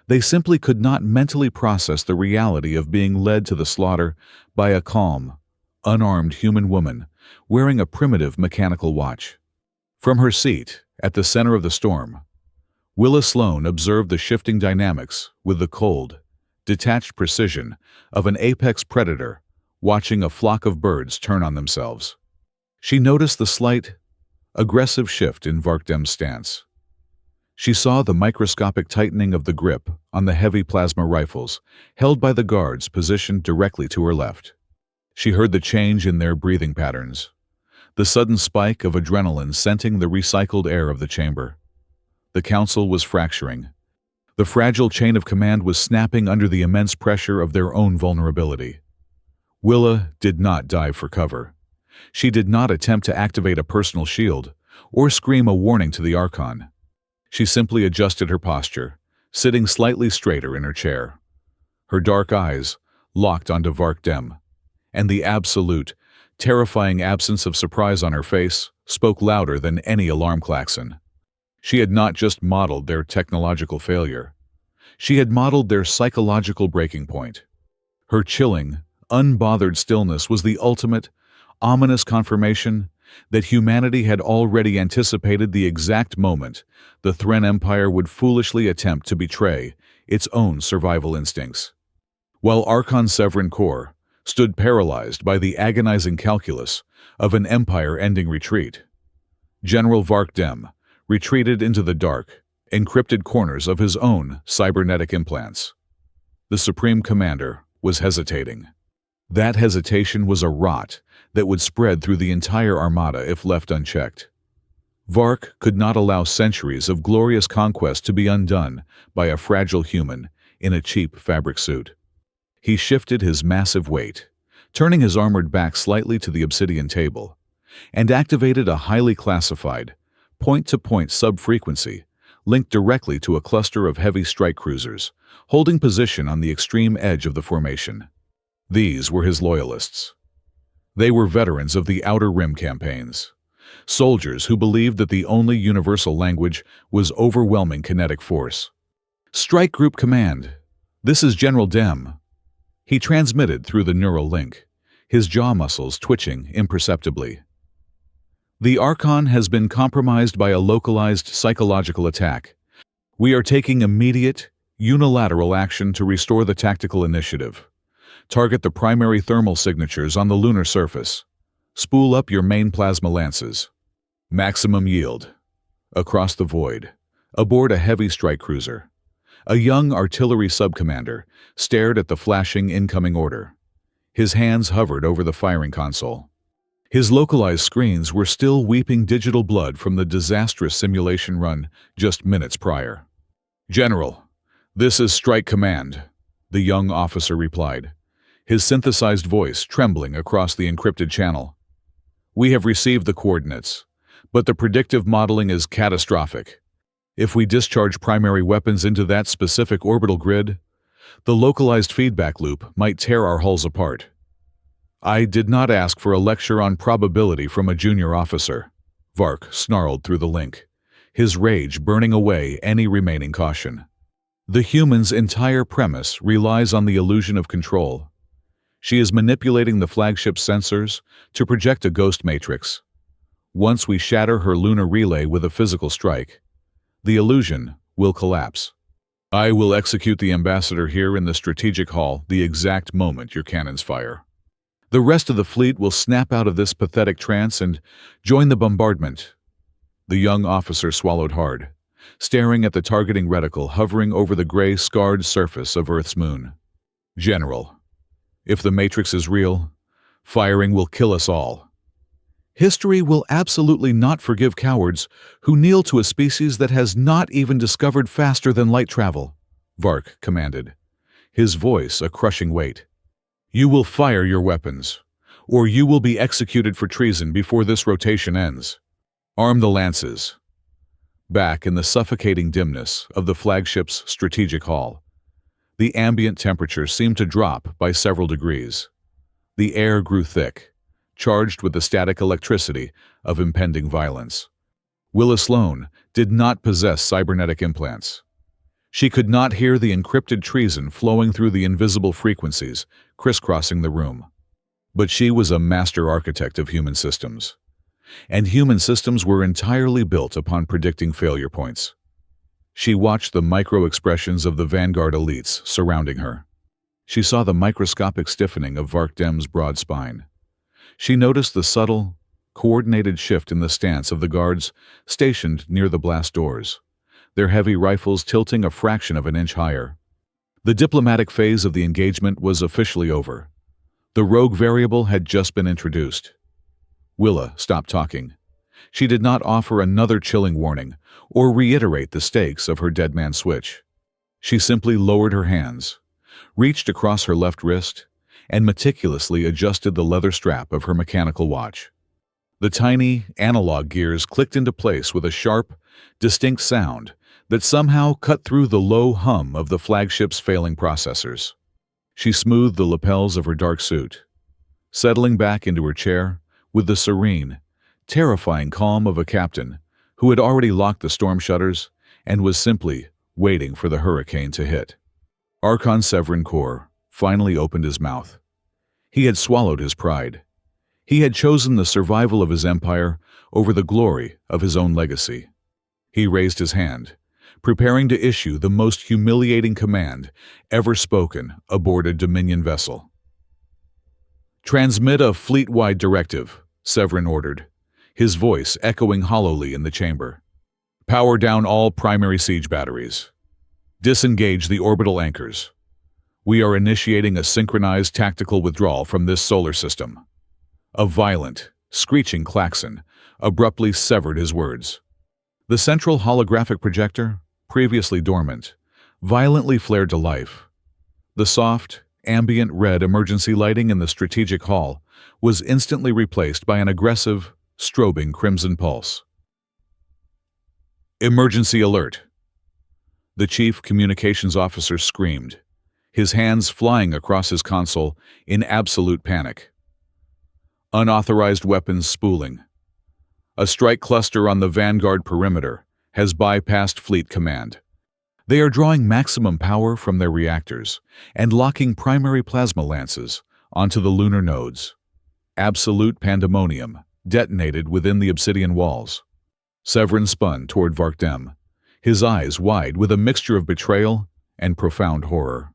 They simply could not mentally process the reality of being led to the slaughter by a calm, unarmed human woman wearing a primitive mechanical watch. From her seat, at the center of the storm, Willa Sloan observed the shifting dynamics with the cold, detached precision of an apex predator watching a flock of birds turn on themselves. She noticed the slight, aggressive shift in Varkdem's stance. She saw the microscopic tightening of the grip on the heavy plasma rifles held by the guards positioned directly to her left. She heard the change in their breathing patterns, the sudden spike of adrenaline scenting the recycled air of the chamber. The council was fracturing. The fragile chain of command was snapping under the immense pressure of their own vulnerability. Willa did not dive for cover. She did not attempt to activate a personal shield or scream a warning to the Archon. She simply adjusted her posture, sitting slightly straighter in her chair. Her dark eyes locked onto Varkdem, and the absolute, terrifying absence of surprise on her face spoke louder than any alarm klaxon. She had not just modeled their technological failure. She had modeled their psychological breaking point. Her chilling, unbothered stillness was the ultimate, ominous confirmation that humanity had already anticipated the exact moment the Thren Empire would foolishly attempt to betray its own survival instincts. While Archon Severin Core stood paralyzed by the agonizing calculus of an empire-ending retreat, General Varkdem retreated into the dark, encrypted corners of his own cybernetic implants. The Supreme Commander was hesitating. That hesitation was a rot that would spread through the entire armada if left unchecked. Vark could not allow centuries of glorious conquest to be undone by a fragile human in a cheap fabric suit. He shifted his massive weight, turning his armored back slightly to the obsidian table, and activated a highly classified, point-to-point sub-frequency linked directly to a cluster of heavy strike cruisers, holding position on the extreme edge of the formation. These were his loyalists. They were veterans of the Outer Rim campaigns, soldiers who believed that the only universal language was overwhelming kinetic force. "Strike Group Command, this is General Dem," he transmitted through the neural link, his jaw muscles twitching imperceptibly. "The Archon has been compromised by a localized psychological attack. We are taking immediate, unilateral action to restore the tactical initiative. Target the primary thermal signatures on the lunar surface. Spool up your main plasma lances. Maximum yield." Across the void, aboard a heavy strike cruiser, a young artillery subcommander stared at the flashing incoming order. His hands hovered over the firing console. His localized screens were still weeping digital blood from the disastrous simulation run just minutes prior. "General, this is Strike Command," the young officer replied, his synthesized voice trembling across the encrypted channel. "We have received the coordinates, but the predictive modeling is catastrophic. If we discharge primary weapons into that specific orbital grid, the localized feedback loop might tear our hulls apart." "I did not ask for a lecture on probability from a junior officer," Vark snarled through the link, his rage burning away any remaining caution. "The human's entire premise relies on the illusion of control. She is manipulating the flagship sensors to project a ghost matrix. Once we shatter her lunar relay with a physical strike, the illusion will collapse. I will execute the ambassador here in the strategic hall the exact moment your cannons fire. The rest of the fleet will snap out of this pathetic trance and join the bombardment." The young officer swallowed hard, staring at the targeting reticle hovering over the gray, scarred surface of Earth's moon. "General, if the Matrix is real, firing will kill us all. History will absolutely not forgive cowards who kneel to a species that has not even discovered faster than light travel," Vark commanded, his voice a crushing weight. "You will fire your weapons, or you will be executed for treason before this rotation ends. Arm the lances." Back in the suffocating dimness of the flagship's strategic hall, the ambient temperature seemed to drop by several degrees. The air grew thick, charged with the static electricity of impending violence. Willa Sloan did not possess cybernetic implants. She could not hear the encrypted treason flowing through the invisible frequencies crisscrossing the room. But she was a master architect of human systems, and human systems were entirely built upon predicting failure points. She watched the micro-expressions of the vanguard elites surrounding her, She saw the microscopic stiffening of Varkdem's broad spine. She noticed the subtle, coordinated shift in the stance of the guards stationed near the blast doors, their heavy rifles tilting a fraction of an inch higher. The diplomatic phase of the engagement was officially over. The rogue variable had just been introduced. Willa stopped talking. She did not offer another chilling warning or reiterate the stakes of her dead man switch. She simply lowered her hands, reached across her left wrist, and meticulously adjusted the leather strap of her mechanical watch. The tiny, analog gears clicked into place with a sharp, distinct sound that somehow cut through the low hum of the flagship's failing processors. She smoothed the lapels of her dark suit, settling back into her chair with the serene, terrifying calm of a captain who had already locked the storm shutters and was simply waiting for the hurricane to hit. Archon Thren Kor finally opened his mouth. He had swallowed his pride. He had chosen the survival of his empire over the glory of his own legacy. He raised his hand, preparing to issue the most humiliating command ever spoken aboard a Dominion vessel. "Transmit a fleet-wide directive," Thren ordered, his voice echoing hollowly in the chamber. "Power down all primary siege batteries. Disengage the orbital anchors. We are initiating a synchronized tactical withdrawal from this solar system." A violent, screeching klaxon abruptly severed his words. The central holographic projector, previously dormant, violently flared to life. The soft, ambient red emergency lighting in the strategic hall was instantly replaced by an aggressive, strobing crimson pulse. "Emergency alert!" The chief communications officer screamed, his hands flying across his console in absolute panic. "Unauthorized weapons spooling. A strike cluster on the Vanguard perimeter has bypassed fleet command. They are drawing maximum power from their reactors and locking primary plasma lances onto the lunar nodes. Absolute pandemonium detonated within the obsidian walls." Thren spun toward Varkdem, his eyes wide with a mixture of betrayal and profound horror.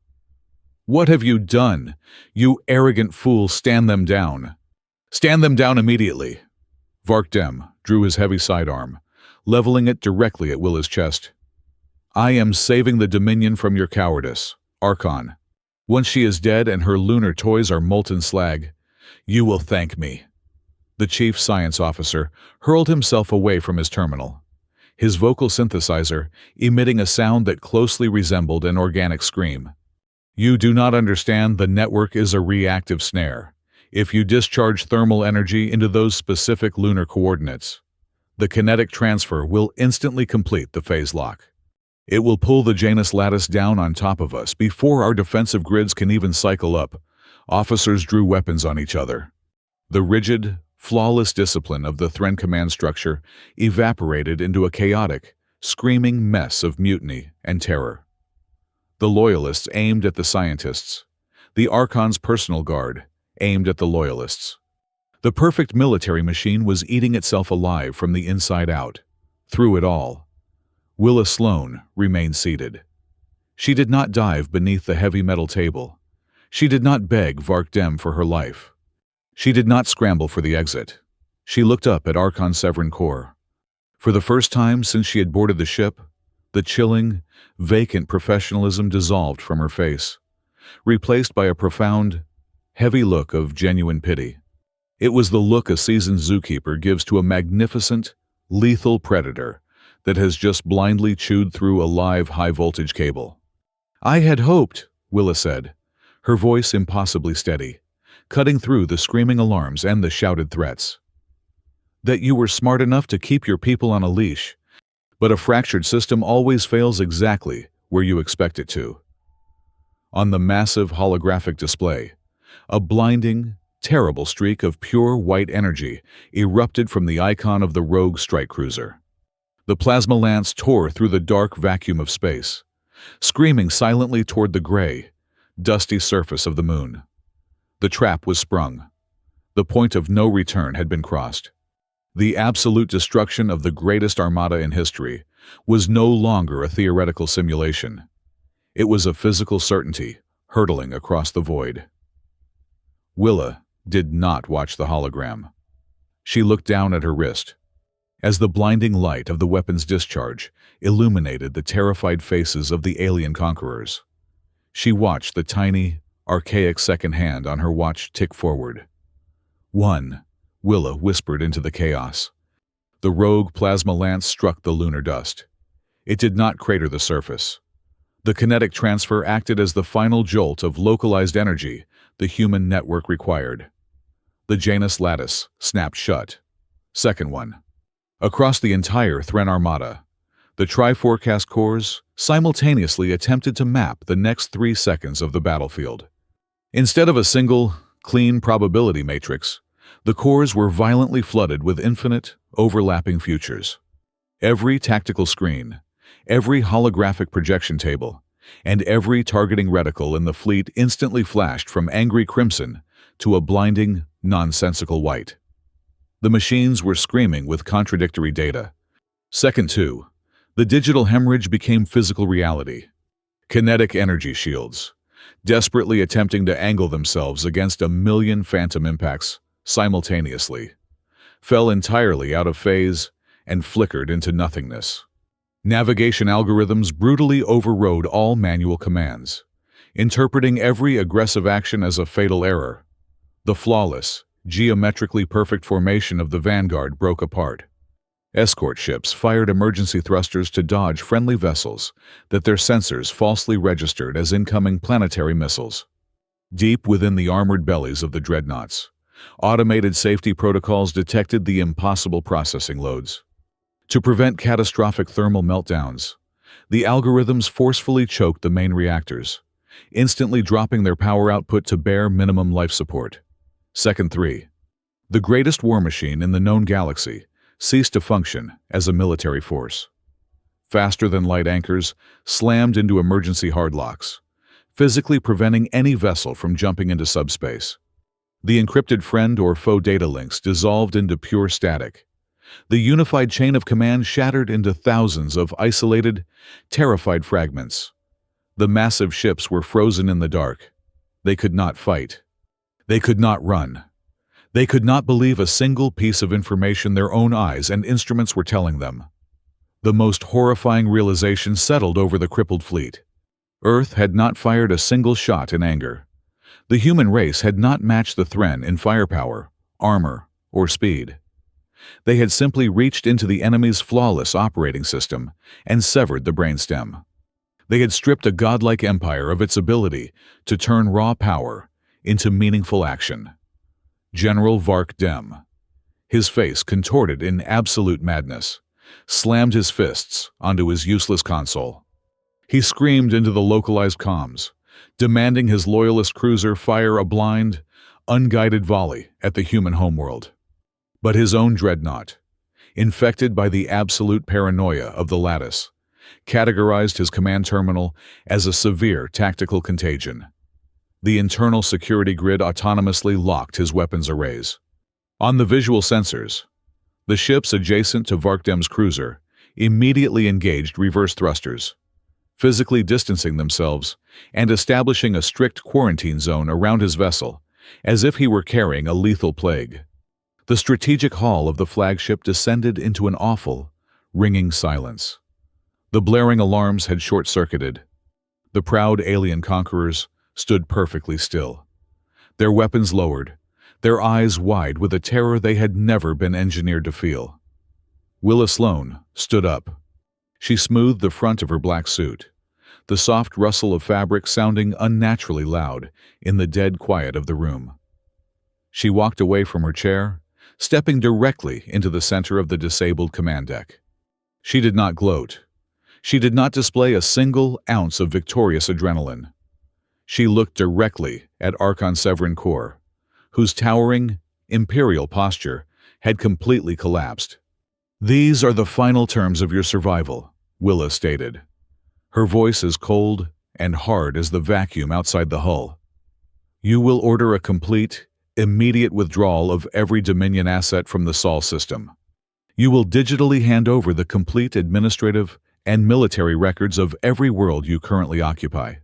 "What have you done? You arrogant fool, stand them down. Stand them down immediately." Varkdem drew his heavy sidearm, leveling it directly at Willa's chest. "I am saving the Dominion from your cowardice, Archon. Once she is dead and her lunar toys are molten slag, you will thank me." The chief science officer hurled himself away from his terminal, his vocal synthesizer emitting a sound that closely resembled an organic scream. "You do not understand. The network is a reactive snare. If you discharge thermal energy into those specific lunar coordinates, the kinetic transfer will instantly complete the phase lock. It will pull the Janus lattice down on top of us before our defensive grids can even cycle up." Officers drew weapons on each other. The rigid, flawless discipline of the Thren command structure evaporated into a chaotic, screaming mess of mutiny and terror. The Loyalists aimed at the scientists. The Archon's personal guard aimed at the Loyalists. The perfect military machine was eating itself alive from the inside out. Through it all, Willa Sloan remained seated. She did not dive beneath the heavy metal table. She did not beg Varkdem for her life. She did not scramble for the exit. She looked up at Archon Thren Kor. For the first time since she had boarded the ship, the chilling, vacant professionalism dissolved from her face, replaced by a profound, heavy look of genuine pity. It was the look a seasoned zookeeper gives to a magnificent, lethal predator that has just blindly chewed through a live high-voltage cable. "I had hoped," Willa said, her voice impossibly steady, cutting through the screaming alarms and the shouted threats, "that you were smart enough to keep your people on a leash, but a fractured system always fails exactly where you expect it to." On the massive holographic display, a blinding, terrible streak of pure white energy erupted from the icon of the rogue strike cruiser. The plasma lance tore through the dark vacuum of space, screaming silently toward the gray, dusty surface of the moon. The trap was sprung. The point of no return had been crossed. The absolute destruction of the greatest armada in history was no longer a theoretical simulation. It was a physical certainty, hurtling across the void. Willa did not watch the hologram. She looked down at her wrist. As the blinding light of the weapon's discharge illuminated the terrified faces of the alien conquerors, she watched the tiny, archaic second hand on her watch tick forward. 1, Willa whispered into the chaos. The rogue plasma lance struck the lunar dust. It did not crater the surface. The kinetic transfer acted as the final jolt of localized energy the human network required. The Janus lattice snapped shut. Second one. Across the entire Thren armada, the tri-forecast cores simultaneously attempted to map the next 3 seconds of the battlefield. Instead of a single, clean probability matrix, the cores were violently flooded with infinite, overlapping futures. Every tactical screen, every holographic projection table, and every targeting reticle in the fleet instantly flashed from angry crimson to a blinding, nonsensical white. The machines were screaming with contradictory data. Second 2, the digital hemorrhage became physical reality. Kinetic energy shields, desperately attempting to angle themselves against a million phantom impacts simultaneously, fell entirely out of phase and flickered into nothingness. Navigation algorithms brutally overrode all manual commands, interpreting every aggressive action as a fatal error. The flawless, geometrically perfect formation of the vanguard broke apart. Escort ships fired emergency thrusters to dodge friendly vessels that their sensors falsely registered as incoming planetary missiles. Deep within the armored bellies of the dreadnoughts, automated safety protocols detected the impossible processing loads. To prevent catastrophic thermal meltdowns, the algorithms forcefully choked the main reactors, instantly dropping their power output to bare minimum life support. Second 3, the greatest war machine in the known galaxy ceased to function as a military force. Faster-than-light anchors slammed into emergency hardlocks, physically preventing any vessel from jumping into subspace. The encrypted friend or foe data links dissolved into pure static. The unified chain of command shattered into thousands of isolated, terrified fragments. The massive ships were frozen in the dark. They could not fight. They could not run. They could not believe a single piece of information their own eyes and instruments were telling them. The most horrifying realization settled over the crippled fleet. Earth had not fired a single shot in anger. The human race had not matched the Thren in firepower, armor, or speed. They had simply reached into the enemy's flawless operating system and severed the brainstem. They had stripped a godlike empire of its ability to turn raw power into meaningful action. General Vark Dem, his face contorted in absolute madness, slammed his fists onto his useless console. He screamed into the localized comms, demanding his loyalist cruiser fire a blind, unguided volley at the human homeworld. But his own dreadnought, infected by the absolute paranoia of the lattice, categorized his command terminal as a severe tactical contagion. The internal security grid autonomously locked his weapons arrays. On the visual sensors, the ships adjacent to Varkdem's cruiser immediately engaged reverse thrusters, physically distancing themselves and establishing a strict quarantine zone around his vessel, as if he were carrying a lethal plague. The strategic hull of the flagship descended into an awful, ringing silence. The blaring alarms had short-circuited. The proud alien conquerors stood perfectly still, their weapons lowered, their eyes wide with a terror they had never been engineered to feel. Willa Sloan stood up. She smoothed the front of her black suit, the soft rustle of fabric sounding unnaturally loud in the dead quiet of the room. She walked away from her chair, stepping directly into the center of the disabled command deck. She did not gloat. She did not display a single ounce of victorious adrenaline. She looked directly at Archon Severin Core, whose towering, imperial posture had completely collapsed. "These are the final terms of your survival," Willa stated, her voice as cold and hard as the vacuum outside the hull. "You will order a complete, immediate withdrawal of every Dominion asset from the Sol system. You will digitally hand over the complete administrative and military records of every world you currently occupy.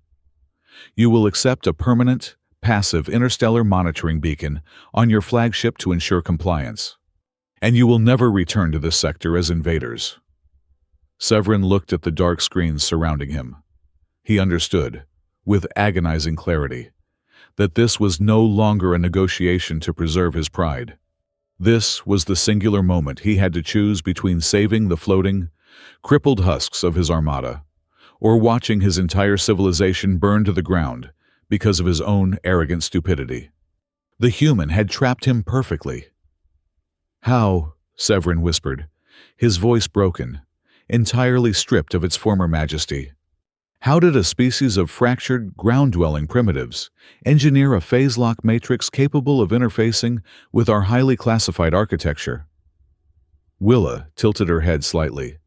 You will accept a permanent, passive interstellar monitoring beacon on your flagship to ensure compliance. And you will never return to this sector as invaders." Severin looked at the dark screens surrounding him. He understood, with agonizing clarity, that this was no longer a negotiation to preserve his pride. This was the singular moment he had to choose between saving the floating, crippled husks of his armada, or watching his entire civilization burn to the ground because of his own arrogant stupidity. The human had trapped him perfectly. "How?" Severin whispered, his voice broken, entirely stripped of its former majesty. "How did a species of fractured, ground-dwelling primitives engineer a phase-lock matrix capable of interfacing with our highly classified architecture?" Willa tilted her head slightly.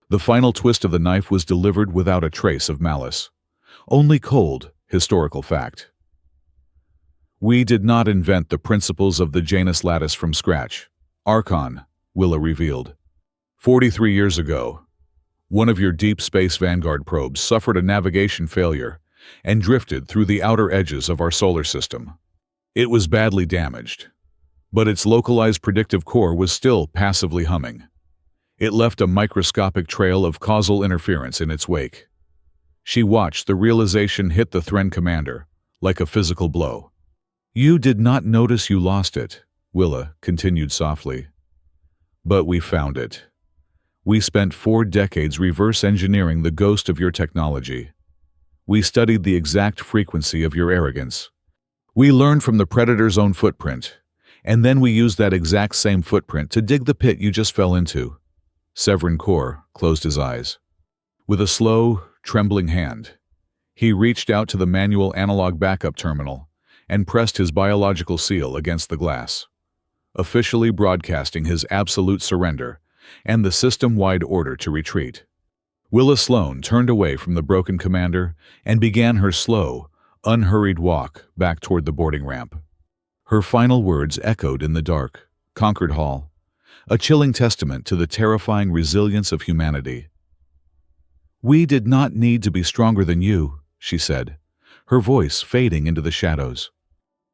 The final twist of the knife was delivered without a trace of malice. Only cold, historical fact. "We did not invent the principles of the Janus lattice from scratch, Archon," Willa revealed. 43 years ago, one of your Deep Space Vanguard probes suffered a navigation failure and drifted through the outer edges of our solar system. It was badly damaged, but its localized predictive core was still passively humming. It left a microscopic trail of causal interference in its wake. She watched the realization hit the Thren commander, like a physical blow. "You did not notice you lost it," Willa continued softly. "But we found it. We spent 4 decades reverse engineering the ghost of your technology. We studied the exact frequency of your arrogance. We learned from the Predator's own footprint, and then we used that exact same footprint to dig the pit you just fell into." Severin Kor closed his eyes. With a slow, trembling hand, he reached out to the manual analog backup terminal and pressed his biological seal against the glass, officially broadcasting his absolute surrender and the system-wide order to retreat. Willa Sloan turned away from the broken commander and began her slow, unhurried walk back toward the boarding ramp. Her final words echoed in the dark, conquered hall, a chilling testament to the terrifying resilience of humanity. "We did not need to be stronger than you," she said, her voice fading into the shadows.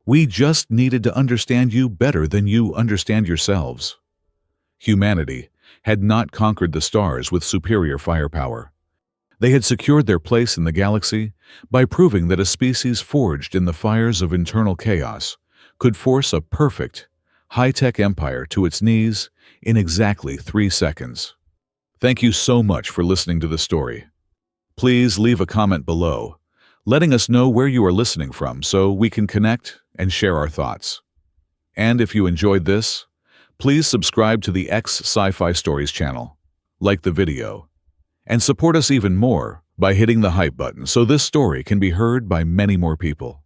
"We just needed to understand you better than you understand yourselves." Humanity had not conquered the stars with superior firepower. They had secured their place in the galaxy by proving that a species forged in the fires of internal chaos could force a perfect, high-tech empire to its knees in exactly 3 seconds. Thank you so much for listening to the story. Please leave a comment below, letting us know where you are listening from so we can connect and share our thoughts. And if you enjoyed this, please subscribe to the Sci-fi Stories channel, like the video, and support us even more by hitting the hype button so this story can be heard by many more people.